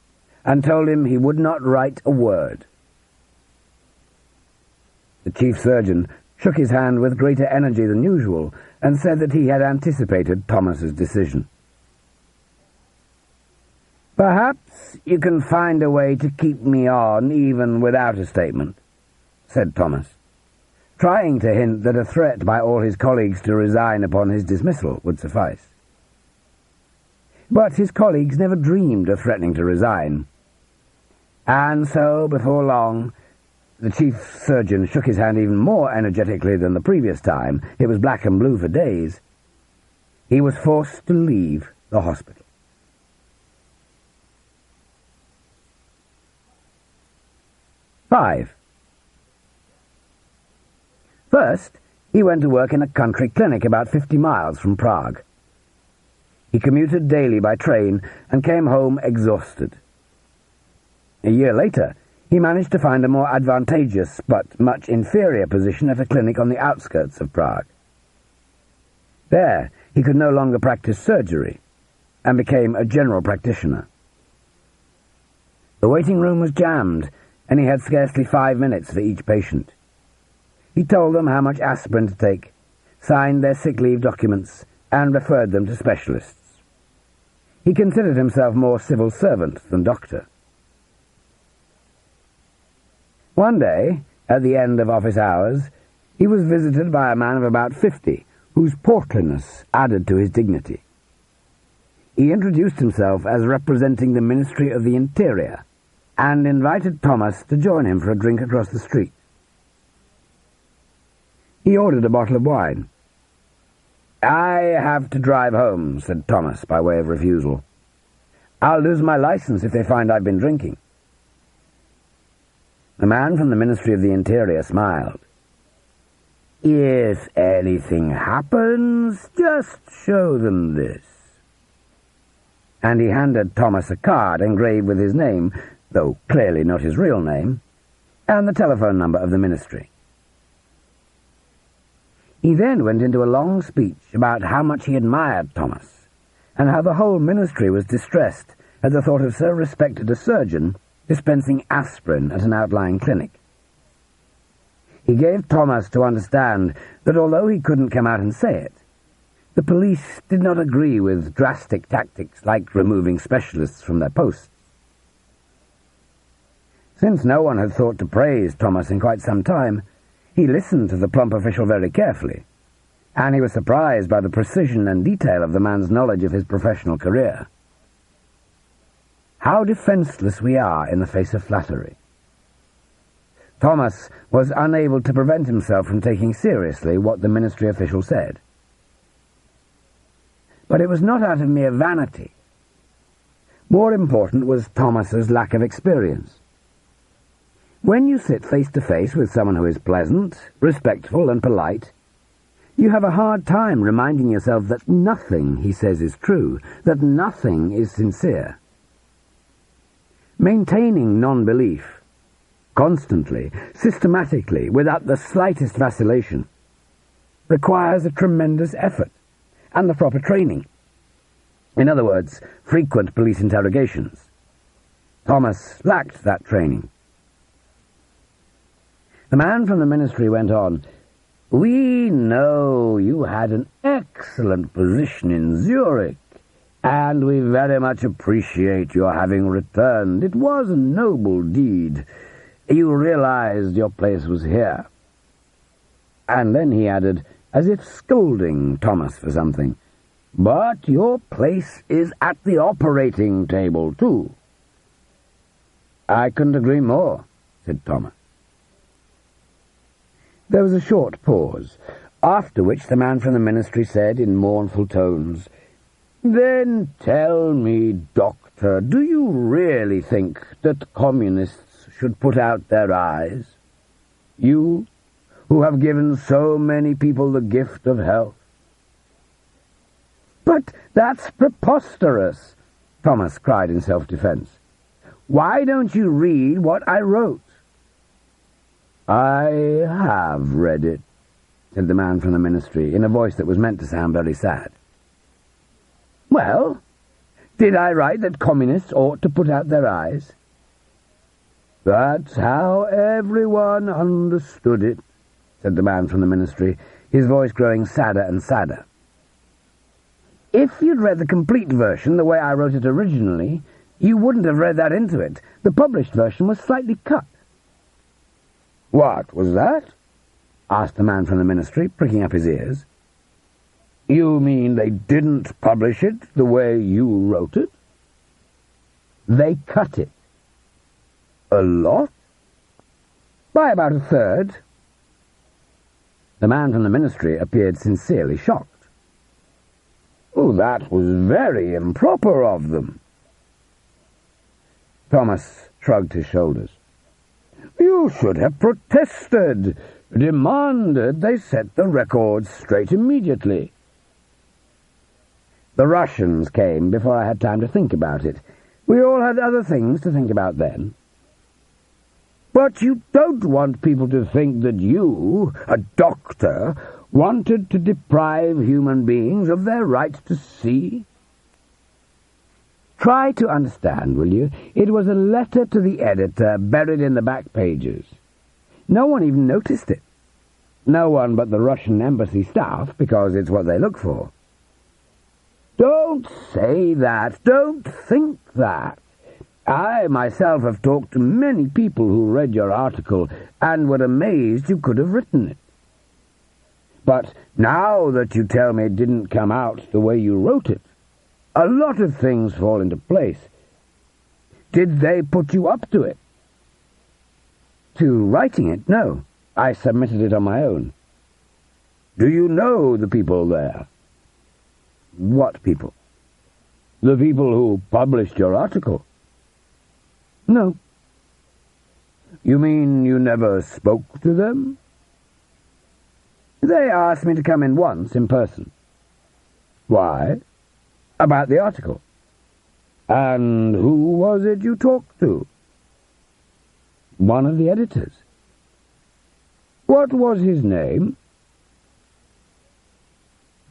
and told him he would not write a word. The chief surgeon shook his hand with greater energy than usual and said that he had anticipated Thomas's decision. "Perhaps you can find a way to keep me on even without a statement," said Thomas, trying to hint that a threat by all his colleagues to resign upon his dismissal would suffice. But his colleagues never dreamed of threatening to resign. And so, before long, the chief surgeon shook his hand even more energetically than the previous time. It was black and blue for days. He was forced to leave the hospital. First, he went to work in a country clinic about 50 miles from Prague. He commuted daily by train and came home exhausted. A year later, he managed to find a more advantageous but much inferior position at a clinic on the outskirts of Prague. There, he could no longer practice surgery and became a general practitioner. The waiting room was jammed, and he had scarcely 5 minutes for each patient. He told them how much aspirin to take, signed their sick leave documents, and referred them to specialists. He considered himself more civil servant than doctor. One day, at the end of office hours, he was visited by a man of about 50, whose portliness added to his dignity. He introduced himself as representing the Ministry of the Interior, and invited Thomas to join him for a drink across the street. He ordered a bottle of wine. "I have to drive home," said Thomas, by way of refusal. "I'll lose my license if they find I've been drinking." The man from the Ministry of the Interior smiled. "If anything happens, just show them this." And he handed Thomas a card engraved with his name, though clearly not his real name, and the telephone number of the ministry. He then went into a long speech about how much he admired Thomas, and how the whole ministry was distressed at the thought of so respected a surgeon dispensing aspirin at an outlying clinic. He gave Thomas to understand that although he couldn't come out and say it, the police did not agree with drastic tactics like removing specialists from their posts. Since no one had thought to praise Thomas in quite some time, he listened to the plump official very carefully, and he was surprised by the precision and detail of the man's knowledge of his professional career. How defenseless we are in the face of flattery. Thomas was unable to prevent himself from taking seriously what the ministry official said. But it was not out of mere vanity. More important was Thomas's lack of experience. When you sit face to face with someone who is pleasant, respectful, and polite, you have a hard time reminding yourself that nothing he says is true, that nothing is sincere. Maintaining non-belief, constantly, systematically, without the slightest vacillation, requires a tremendous effort and the proper training. In other words, frequent police interrogations. Thomas lacked that training. The man from the ministry went on, "We know you had an excellent position in Zurich, and we very much appreciate your having returned. It was a noble deed. You realized your place was here." And then he added, as if scolding Thomas for something, "But your place is at the operating table, too." "I couldn't agree more," said Thomas. There was a short pause, after which the man from the ministry said in mournful tones, "Then tell me, Doctor, do you really think that communists should put out their eyes? You, who have given so many people the gift of health?" "But that's preposterous," Thomas cried in self-defense. "Why don't you read what I wrote?" "I have read it," said the man from the ministry, in a voice that was meant to sound very sad. "Well, did I write that communists ought to put out their eyes?" "That's how everyone understood it," said the man from the ministry, his voice growing sadder and sadder. "If you'd read the complete version the way I wrote it originally, you wouldn't have read that into it. The published version was slightly cut." "What was that?" asked the man from the ministry, pricking up his ears. "You mean they didn't publish it the way you wrote it?" "They cut it." "A lot?" "By about a third." The man from the ministry appeared sincerely shocked. "Oh, that was very improper of them." Thomas shrugged his shoulders. "You should have protested, demanded they set the records straight immediately." The Russians came before I had time to think about it. We all had other things to think about then. "But you don't want people to think that you, a doctor, wanted to deprive human beings of their right to see?" "Try to understand, will you? It was a letter to the editor buried in the back pages. No one even noticed it. No one but the Russian embassy staff, because it's what they look for. Don't say that. Don't think that. I myself have talked to many people who read your article and were amazed you could have written it. But now that you tell me it didn't come out the way you wrote it, a lot of things fall into place. Did they put you up to it? To writing it? No. I submitted it on my own. Do you know the people there? What people? The people who published your article. No. You mean you never spoke to them? They asked me to come in once in person. Why? About the article. And who was it you talked to? One of the editors. What was his name?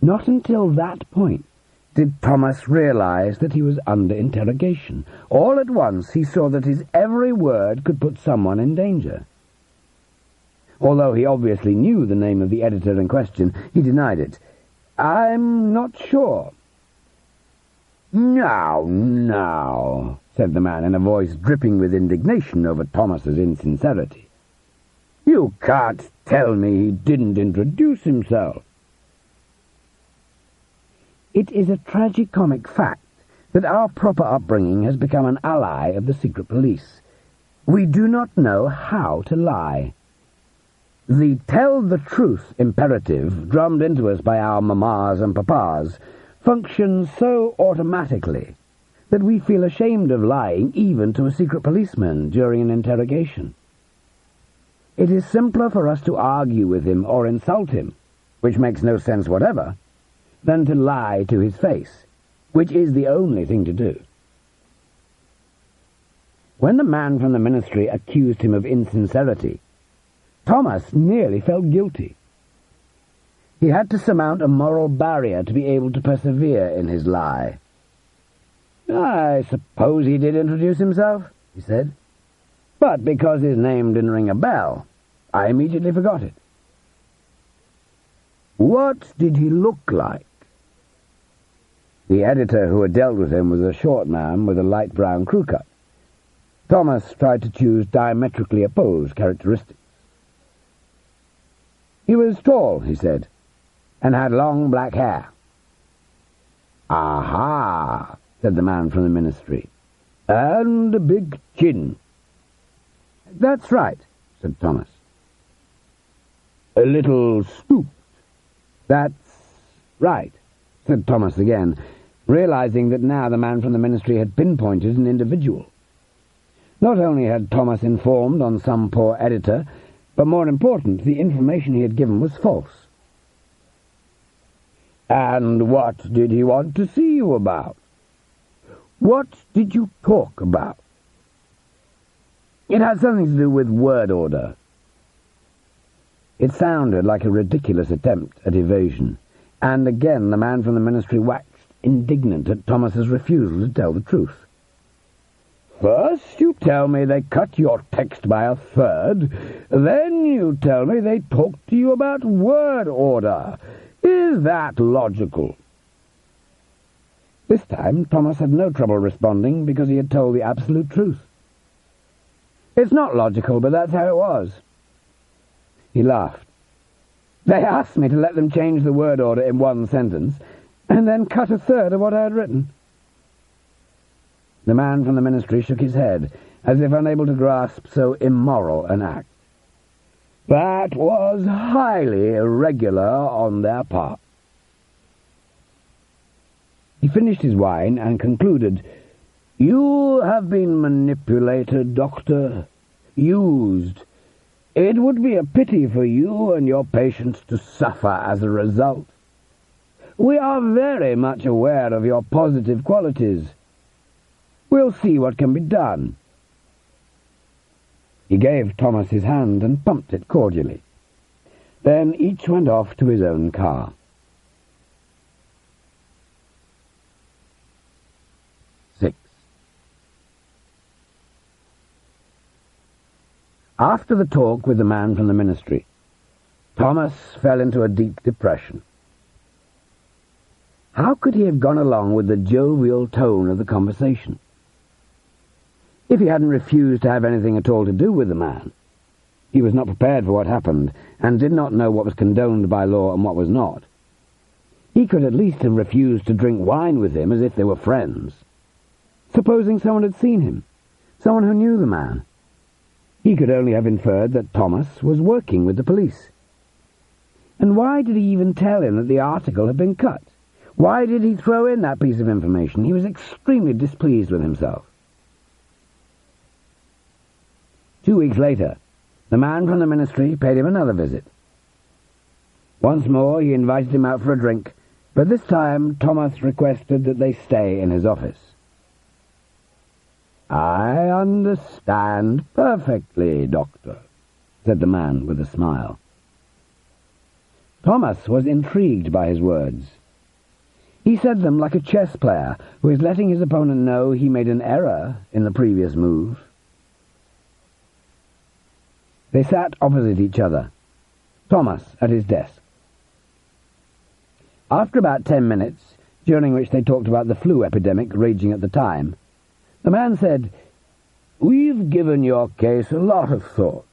Not until that point did Thomas realize that he was under interrogation. All at once he saw that his every word could put someone in danger. Although he obviously knew the name of the editor in question, he denied it. I'm not sure. Now, said the man in a voice dripping with indignation over Thomas's insincerity. You can't tell me he didn't introduce himself. It is a tragicomic fact that our proper upbringing has become an ally of the secret police. We do not know how to lie. The tell the truth imperative, drummed into us by our mammas and papas, functions so automatically that we feel ashamed of lying even to a secret policeman during an interrogation. It is simpler for us to argue with him or insult him, which makes no sense whatever, than to lie to his face, which is the only thing to do. When the man from the ministry accused him of insincerity, Thomas nearly felt guilty. He had to surmount a moral barrier to be able to persevere in his lie. I suppose he did introduce himself, he said, but because his name didn't ring a bell, I immediately forgot it. What did he look like? The editor who had dealt with him was a short man with a light brown crew cut. Thomas tried to choose diametrically opposed characteristics. He was tall, he said, and had long black hair. Aha, said the man from the ministry, and a big chin. That's right, said Thomas. A little stooped. That's right, said Thomas again, realizing that now the man from the ministry had pinpointed an individual. Not only had Thomas informed on some poor editor, but more important, the information he had given was false. And what did he want to see you about? What did you talk about? It had something to do with word order. It sounded like a ridiculous attempt at evasion, and again the man from the ministry waxed indignant at Thomas's refusal to tell the truth. First you tell me they cut your text by a third, then you tell me they talked to you about word order. Is that logical? This time Thomas had no trouble responding because he had told the absolute truth. It's not logical, but that's how it was. He laughed. They asked me to let them change the word order in one sentence, and then cut a third of what I had written. The man from the ministry shook his head, as if unable to grasp so immoral an act. That was highly irregular on their part. He finished his wine and concluded, You have been manipulated, Doctor. Used. It would be a pity for you and your patients to suffer as a result. We are very much aware of your positive qualities. We'll see what can be done. He gave Thomas his hand and pumped it cordially. Then each went off to his own car. 6. After the talk with the man from the ministry, Thomas fell into a deep depression. How could he have gone along with the jovial tone of the conversation? If he hadn't refused to have anything at all to do with the man, he was not prepared for what happened, and did not know what was condoned by law and what was not. He could at least have refused to drink wine with him as if they were friends. Supposing someone had seen him, someone who knew the man. He could only have inferred that Thomas was working with the police. And why did he even tell him that the article had been cut? Why did he throw in that piece of information? He was extremely displeased with himself. 2 weeks later, the man from the ministry paid him another visit. Once more he invited him out for a drink, but this time Thomas requested that they stay in his office. "I understand perfectly, Doctor," said the man with a smile. Thomas was intrigued by his words. He said them like a chess player who is letting his opponent know he made an error in the previous move. They sat opposite each other, Thomas at his desk. After about 10 minutes, during which they talked about the flu epidemic raging at the time, the man said, "We've given your case a lot of thought.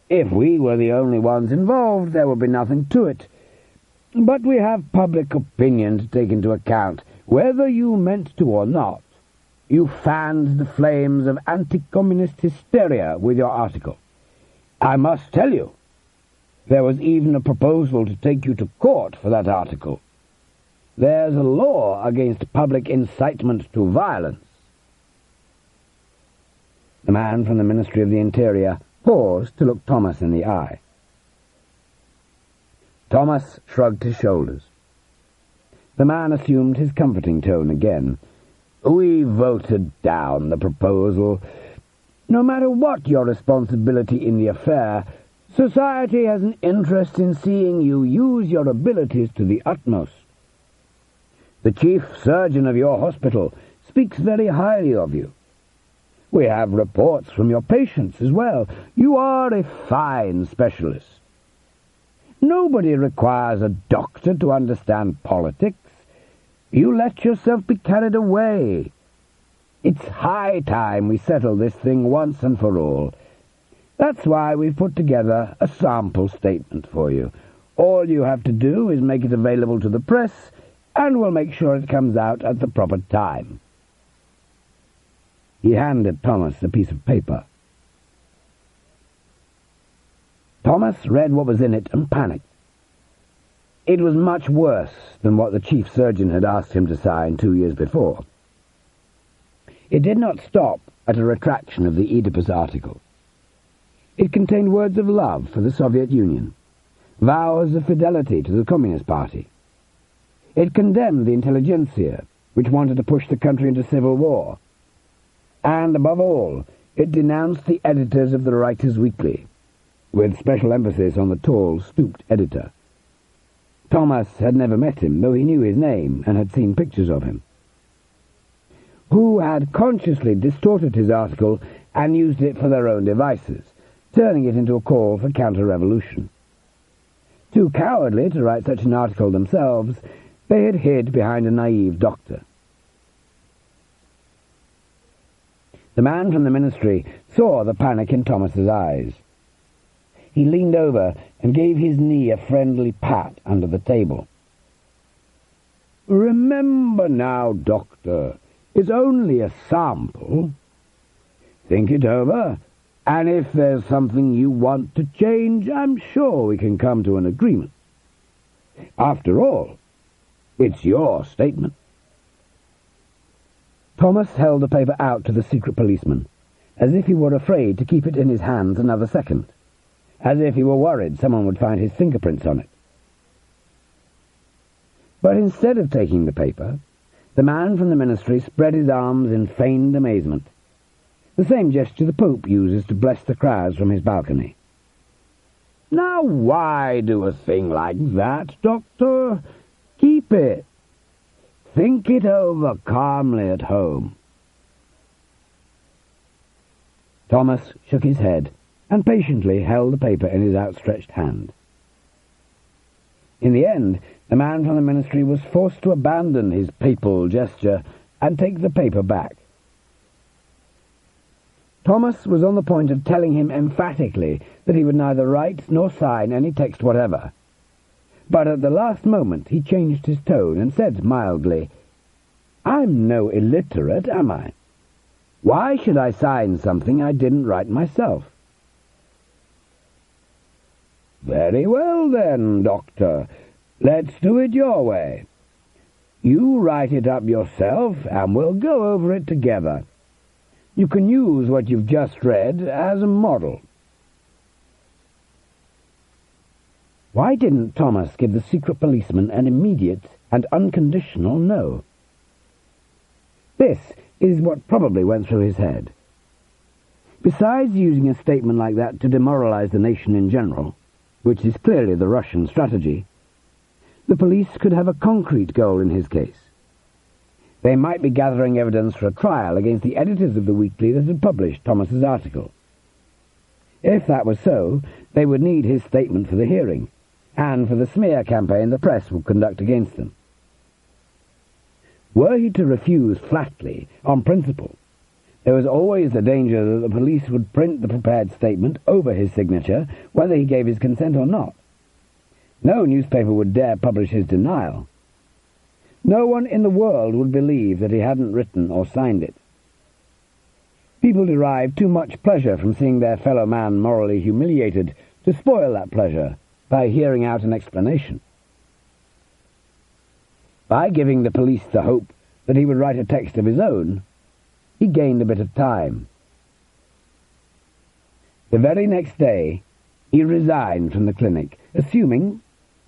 If we were the only ones involved, there would be nothing to it. But we have public opinion to take into account. Whether you meant to or not, you fanned the flames of anti-communist hysteria with your article. I must tell you, there was even a proposal to take you to court for that article. There's a law against public incitement to violence." The man from the Ministry of the Interior paused to look Thomas in the eye. Thomas shrugged his shoulders. The man assumed his comforting tone again. "We voted down the proposal. No matter what your responsibility in the affair, society has an interest in seeing you use your abilities to the utmost. The chief surgeon of your hospital speaks very highly of you. We have reports from your patients as well. You are a fine specialist. Nobody requires a doctor to understand politics. You let yourself be carried away. It's high time we settle this thing once and for all. That's why we've put together a sample statement for you. All you have to do is make it available to the press, and we'll make sure it comes out at the proper time." He handed Thomas a piece of paper. Thomas read what was in it and panicked. It was much worse than what the chief surgeon had asked him to sign 2 years before. It did not stop at a retraction of the Oedipus article. It contained words of love for the Soviet Union, vows of fidelity to the Communist Party. It condemned the intelligentsia, which wanted to push the country into civil war. And, above all, it denounced the editors of the Writers' Weekly, with special emphasis on the tall, stooped editor. Thomas had never met him, though he knew his name and had seen pictures of him. Who had consciously distorted his article and used it for their own devices, turning it into a call for counter-revolution. Too cowardly to write such an article themselves, they had hid behind a naive doctor. The man from the ministry saw the panic in Thomas's eyes. He leaned over and gave his knee a friendly pat under the table. "Remember now, Doctor, it's only a sample. Think it over, and if there's something you want to change, I'm sure we can come to an agreement. After all, it's your statement." Thomas held the paper out to the secret policeman, as if he were afraid to keep it in his hands another second, as if he were worried someone would find his fingerprints on it. But instead of taking the paper, the man from the ministry spread his arms in feigned amazement, the same gesture the Pope uses to bless the crowds from his balcony. "Now why do a thing like that, Doctor? Keep it. Think it over calmly at home." Thomas shook his head and patiently held the paper in his outstretched hand. In the end, the man from the ministry was forced to abandon his papal gesture and take the paper back. Thomas was on the point of telling him emphatically that he would neither write nor sign any text whatever. But at the last moment he changed his tone and said mildly, "I'm no illiterate, am I? Why should I sign something I didn't write myself?" "Very well then, Doctor. Let's do it your way. You write it up yourself, and we'll go over it together. You can use what you've just read as a model." Why didn't Thomas give the secret policeman an immediate and unconditional no? This is what probably went through his head. Besides using a statement like that to demoralize the nation in general, which is clearly the Russian strategy, the police could have a concrete goal in his case. They might be gathering evidence for a trial against the editors of the weekly that had published Thomas's article. If that was so, they would need his statement for the hearing, and for the smear campaign the press would conduct against them. Were he to refuse flatly, on principle, there was always the danger that the police would print the prepared statement over his signature, whether he gave his consent or not. No newspaper would dare publish his denial. No one in the world would believe that he hadn't written or signed it. People derive too much pleasure from seeing their fellow man morally humiliated to spoil that pleasure by hearing out an explanation. By giving the police the hope that he would write a text of his own, he gained a bit of time. The very next day, he resigned from the clinic, assuming,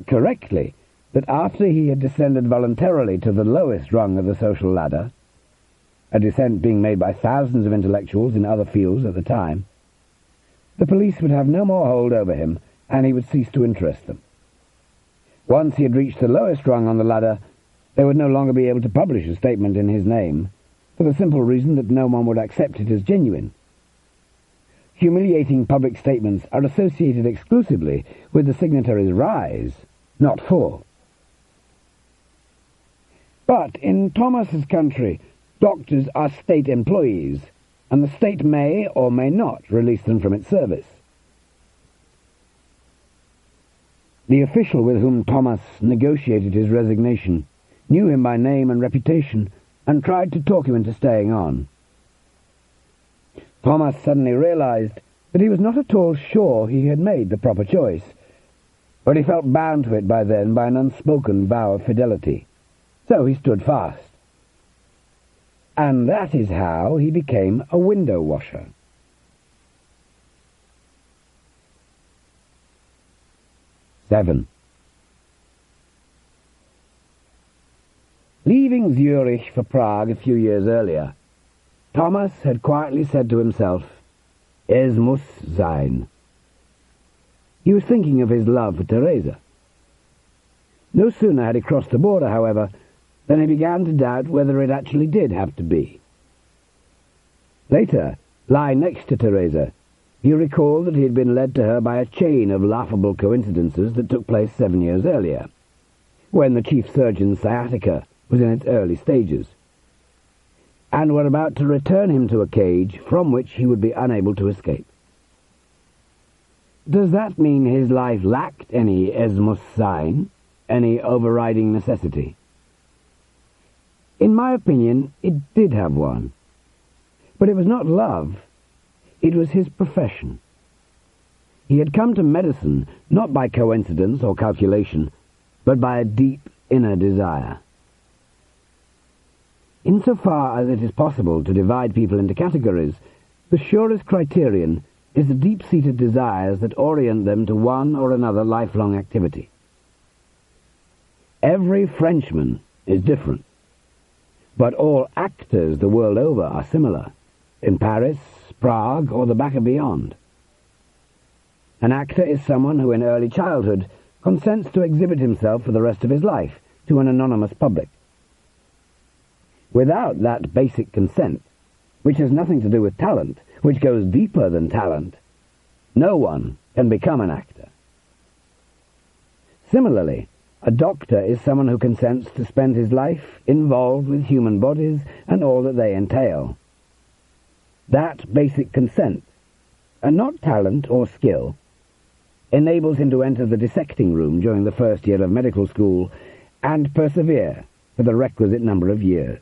correctly, that after he had descended voluntarily to the lowest rung of the social ladder, a descent being made by thousands of intellectuals in other fields at the time, the police would have no more hold over him, and he would cease to interest them. Once he had reached the lowest rung on the ladder, they would no longer be able to publish a statement in his name, for the simple reason that no one would accept it as genuine. Humiliating public statements are associated exclusively with the signatory's rise, not fall. But in Thomas's country, doctors are state employees, and the state may or may not release them from its service. The official with whom Thomas negotiated his resignation knew him by name and reputation, and tried to talk him into staying on. Thomas suddenly realized that he was not at all sure he had made the proper choice, but he felt bound to it by then by an unspoken vow of fidelity. So he stood fast. And that is how he became a window washer. Seven. Leaving Zurich for Prague a few years earlier, Thomas had quietly said to himself, "Es muss sein." He was thinking of his love for Teresa. No sooner had he crossed the border, however, than he began to doubt whether it actually did have to be. Later, lying next to Teresa, he recalled that he had been led to her by a chain of laughable coincidences that took place 7 years earlier, when the chief surgeon's sciatica was in its early stages, and were about to return him to a cage from which he would be unable to escape. Does that mean his life lacked any Es muss sein, any overriding necessity? In my opinion, it did have one. But it was not love. It was his profession. He had come to medicine not by coincidence or calculation, but by a deep inner desire. Insofar as it is possible to divide people into categories, the surest criterion is the deep-seated desires that orient them to one or another lifelong activity. Every Frenchman is different, but all actors the world over are similar, in Paris, Prague, or the back and beyond. An actor is someone who in early childhood consents to exhibit himself for the rest of his life to an anonymous public. Without that basic consent, which has nothing to do with talent, which goes deeper than talent, no one can become an actor. Similarly, A doctor is someone who consents to spend his life involved with human bodies and all that they entail. That basic consent, and not talent or skill, enables him to enter the dissecting room during the first year of medical school and persevere for the requisite number of years.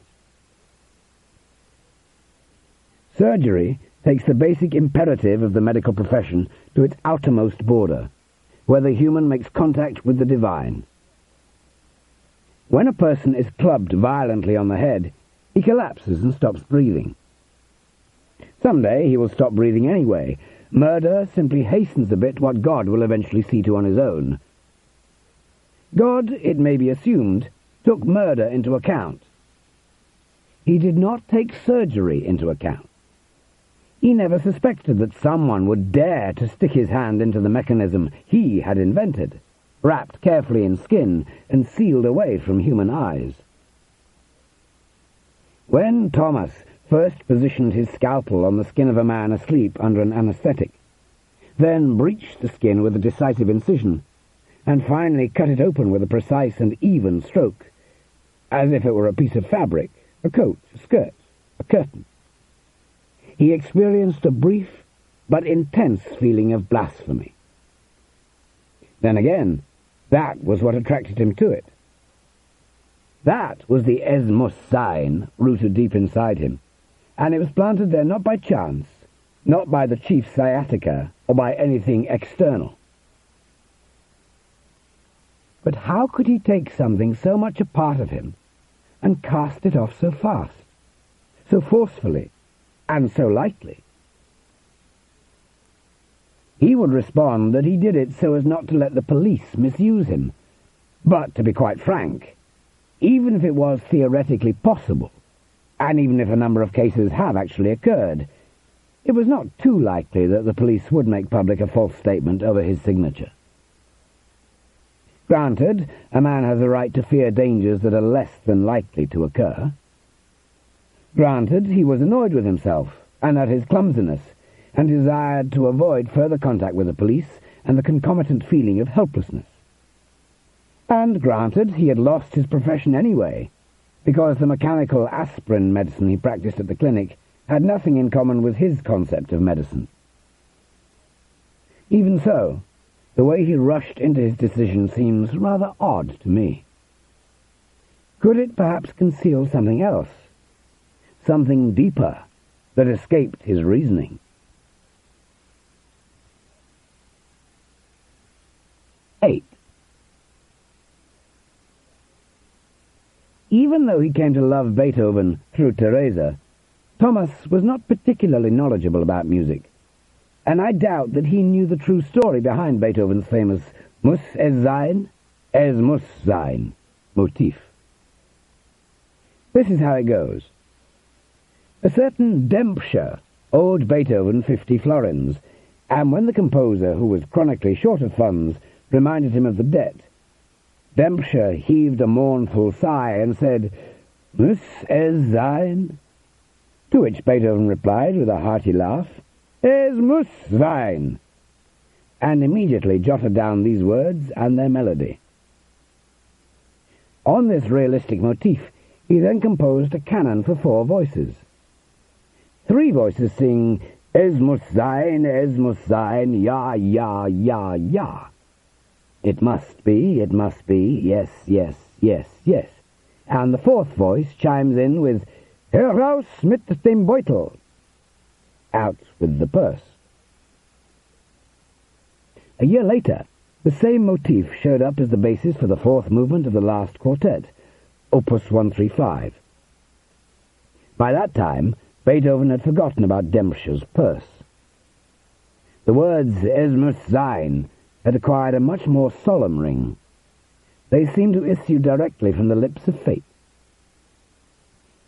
Surgery takes the basic imperative of the medical profession to its outermost border, where the human makes contact with the divine. When a person is clubbed violently on the head, he collapses and stops breathing. Someday he will stop breathing anyway. Murder simply hastens a bit what God will eventually see to on his own. God, it may be assumed, took murder into account. He did not take surgery into account. He never suspected that someone would dare to stick his hand into the mechanism he had invented, wrapped carefully in skin and sealed away from human eyes. When Thomas first positioned his scalpel on the skin of a man asleep under an anesthetic, then breached the skin with a decisive incision, and finally cut it open with a precise and even stroke, as if it were a piece of fabric, a coat, a skirt, a curtain, he experienced a brief but intense feeling of blasphemy. Then again, that was what attracted him to it. That was the Esmus sign rooted deep inside him, and it was planted there not by chance, not by the chief sciatica, or by anything external. But how could he take something so much a part of him and cast it off so fast, so forcefully, and so lightly? He would respond that he did it so as not to let the police misuse him. But, to be quite frank, even if it was theoretically possible, and even if a number of cases have actually occurred, it was not too likely that the police would make public a false statement over his signature. Granted, a man has a right to fear dangers that are less than likely to occur. Granted, he was annoyed with himself and at his clumsiness, and desired to avoid further contact with the police and the concomitant feeling of helplessness. And granted, he had lost his profession anyway, because the mechanical aspirin medicine he practiced at the clinic had nothing in common with his concept of medicine. Even so, the way he rushed into his decision seems rather odd to me. Could it perhaps conceal something else? Something deeper that escaped his reasoning? 8. Even though he came to love Beethoven through Teresa, Thomas was not particularly knowledgeable about music, and I doubt that he knew the true story behind Beethoven's famous Muss es sein, es muss sein motif. This is how it goes. A certain Dempscher owed Beethoven 50 florins, and when the composer, who was chronically short of funds, reminded him of the debt, Dempscher heaved a mournful sigh and said, "Muss es sein?" To which Beethoven replied with a hearty laugh, "Es muss sein," and immediately jotted down these words and their melody. On this realistic motif, he then composed a canon for 4 voices. 3 voices sing, "Es muss sein, ja, ja, ja, ja." It must be, yes, yes, yes, yes. And the 4th voice chimes in with, "Heraus mit dem Beutel." Out with the purse. A year later, the same motif showed up as the basis for the 4th movement of the last quartet, Opus 135. By that time, Beethoven had forgotten about Dempscher's purse. The words "Es muss sein" had acquired a much more solemn ring. They seemed to issue directly from the lips of fate.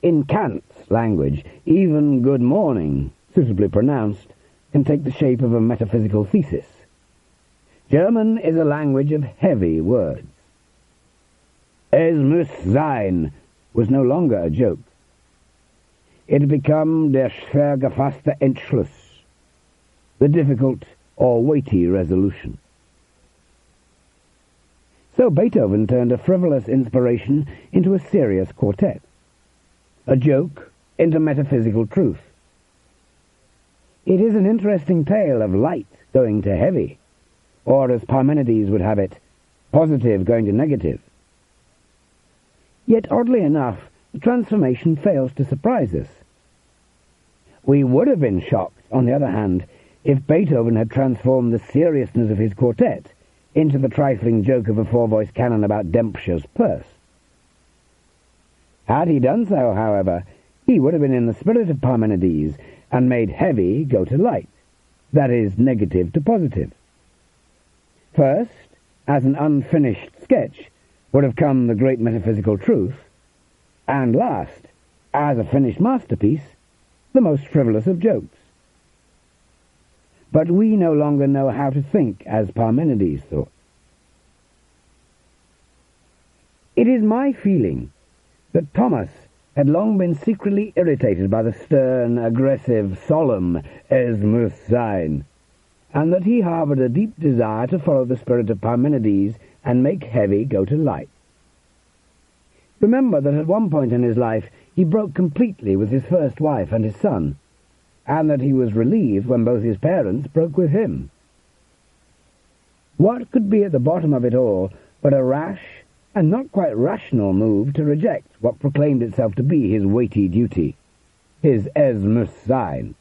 In Kant's language, even good morning, suitably pronounced, can take the shape of a metaphysical thesis. German is a language of heavy words. Es muss sein was no longer a joke. It had become der schwer gefasste Entschluss, the difficult or weighty resolution. So Beethoven turned a frivolous inspiration into a serious quartet, a joke into metaphysical truth. It is an interesting tale of light going to heavy, or as Parmenides would have it, positive going to negative. Yet, oddly enough, the transformation fails to surprise us. We would have been shocked, on the other hand, if Beethoven had transformed the seriousness of his quartet into the trifling joke of a four-voice canon about Dempster's purse. Had he done so, however, he would have been in the spirit of Parmenides and made heavy go to light, that is, negative to positive. First, as an unfinished sketch, would have come the great metaphysical truth, and last, as a finished masterpiece, the most frivolous of jokes. But we no longer know how to think as Parmenides thought. It is my feeling that Thomas had long been secretly irritated by the stern, aggressive, solemn Es muss sein, and that he harbored a deep desire to follow the spirit of Parmenides and make heavy go to light. Remember that at one point in his life he broke completely with his first wife and his son, and that he was relieved when both his parents broke with him. What could be at the bottom of it all but a rash and not quite rational move to reject what proclaimed itself to be his weighty duty, his Es muss sein?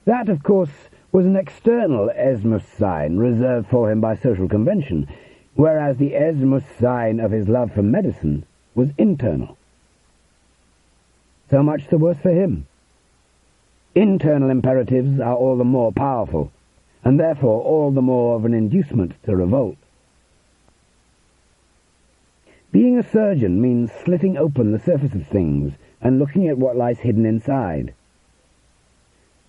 That, of course, was an external Es muss sein reserved for him by social convention, whereas the Es muss sein of his love for medicine was internal. So much the worse for him. Internal imperatives are all the more powerful, and therefore all the more of an inducement to revolt. Being a surgeon means slitting open the surface of things and looking at what lies hidden inside.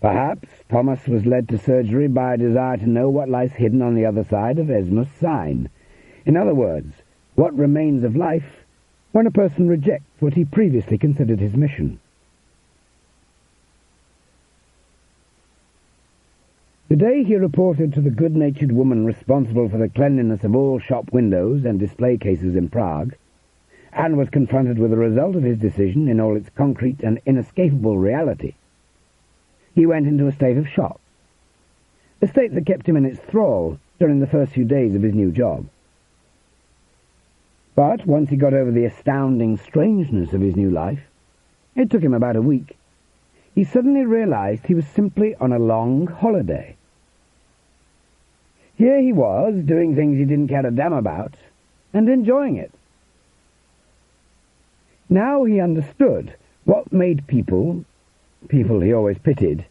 Perhaps Thomas was led to surgery by a desire to know what lies hidden on the other side of Es muss sein. In other words, what remains of life when a person rejects what he previously considered his mission. The day he reported to the good-natured woman responsible for the cleanliness of all shop windows and display cases in Prague, and was confronted with the result of his decision in all its concrete and inescapable reality, he went into a state of shock, a state that kept him in its thrall during the first few days of his new job. But once he got over the astounding strangeness of his new life, it took him about a week, he suddenly realized he was simply on a long holiday. Here he was, doing things he didn't care a damn about, and enjoying it. Now he understood what made people he always pitied,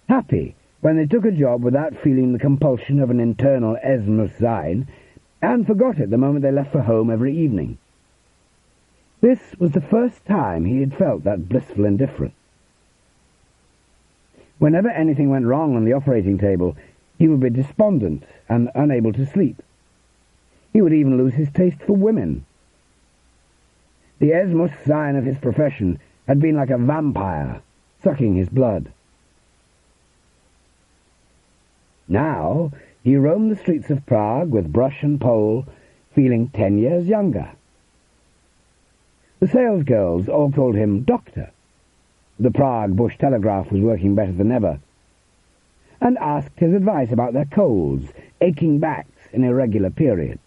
happy when they took a job without feeling the compulsion of an internal Es muss sein, and forgot it the moment they left for home every evening. This was the first time he had felt that blissful indifference. Whenever anything went wrong on the operating table, he would be despondent and unable to sleep. He would even lose his taste for women. The Es muss sein of his profession had been like a vampire, sucking his blood. Now he roamed the streets of Prague with brush and pole, feeling 10 years younger. The salesgirls all called him Doctor. The Prague Bush Telegraph was working better than ever, and asked his advice about their colds, aching backs, and irregular periods.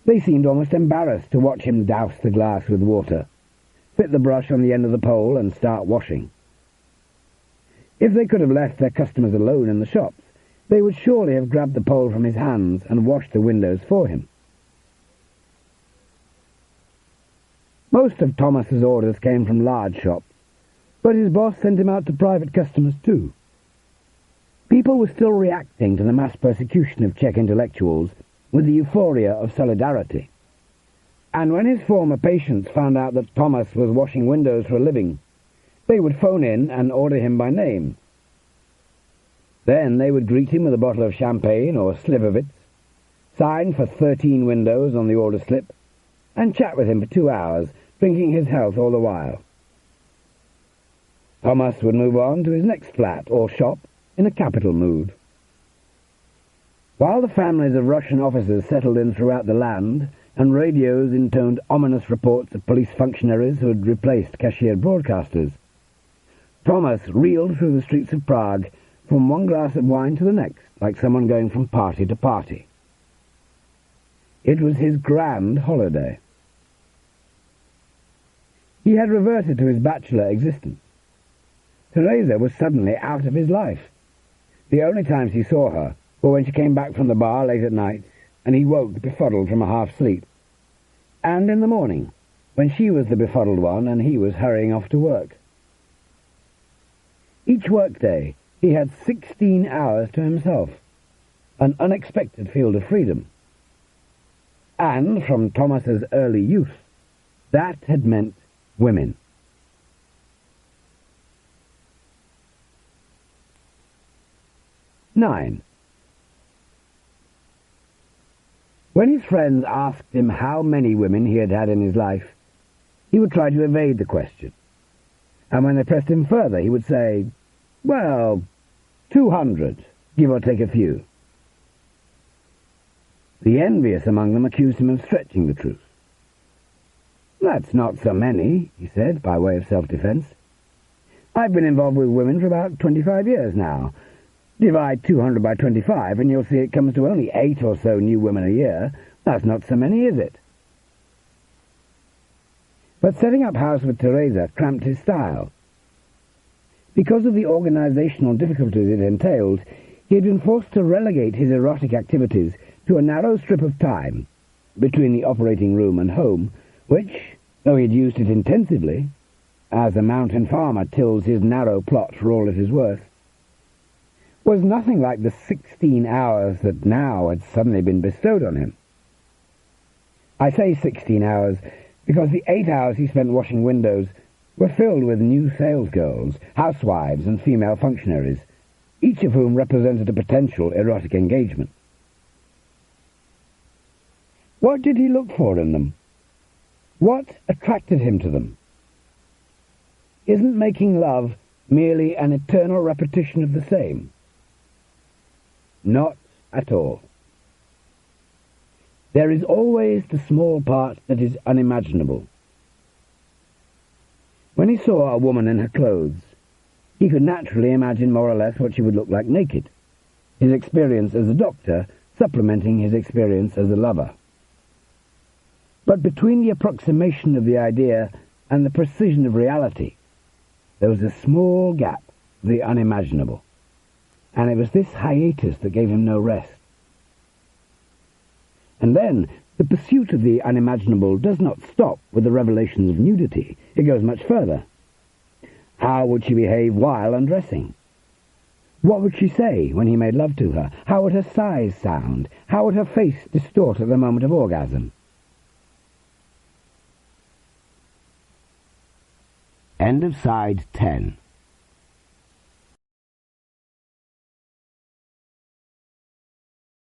They seemed almost embarrassed to watch him douse the glass with water, fit the brush on the end of the pole, and start washing. If they could have left their customers alone in the shops, they would surely have grabbed the pole from his hands and washed the windows for him. Most of Thomas's orders came from large shops, but his boss sent him out to private customers too. People were still reacting to the mass persecution of Czech intellectuals with the euphoria of solidarity. And when his former patients found out that Thomas was washing windows for a living, they would phone in and order him by name. Then they would greet him with a bottle of champagne or slivovitz, sign for 13 windows on the order slip, and chat with him for 2 hours, drinking his health all the while. Thomas would move on to his next flat or shop in a capital mood. While the families of Russian officers settled in throughout the land, and radios intoned ominous reports of police functionaries who had replaced cashiered broadcasters, Thomas reeled through the streets of Prague from one glass of wine to the next, like someone going from party to party. It was his grand holiday. He had reverted to his bachelor existence. Teresa was suddenly out of his life. The only times he saw her were when she came back from the bar late at night, and he woke befuddled from a half-sleep, and in the morning, when she was the befuddled one and he was hurrying off to work. Each workday he had 16 hours to himself, an unexpected field of freedom. And from Thomas's early youth, that had meant women. Nine. When his friends asked him how many women he had had in his life, he would try to evade the question. And when they pressed him further, he would say, well, 200, give or take a few. The envious among them accused him of stretching the truth. That's not so many, he said, by way of self-defense. I've been involved with women for about 25 years now. Divide 200 by 25, and you'll see it comes to only 8 or so new women a year. That's not so many, is it? But setting up house with Teresa cramped his style. Because of the organizational difficulties it entailed, he had been forced to relegate his erotic activities to a narrow strip of time between the operating room and home, which, though he had used it intensively, as a mountain farmer tills his narrow plot for all it is worth, was nothing like the 16 hours that now had suddenly been bestowed on him. I say 16 hours because the 8 hours he spent washing windows were filled with new salesgirls, housewives, and female functionaries, each of whom represented a potential erotic engagement. What did he look for in them? What attracted him to them? Isn't making love merely an eternal repetition of the same? Not at all. There is always the small part that is unimaginable. When he saw a woman in her clothes, he could naturally imagine more or less what she would look like naked, his experience as a doctor supplementing his experience as a lover. But between the approximation of the idea and the precision of reality, there was a small gap, the unimaginable, and it was this hiatus that gave him no rest. And then, the pursuit of the unimaginable does not stop with the revelations of nudity. It goes much further. How would she behave while undressing? What would she say when he made love to her? How would her sighs sound? How would her face distort at the moment of orgasm? End of side 10.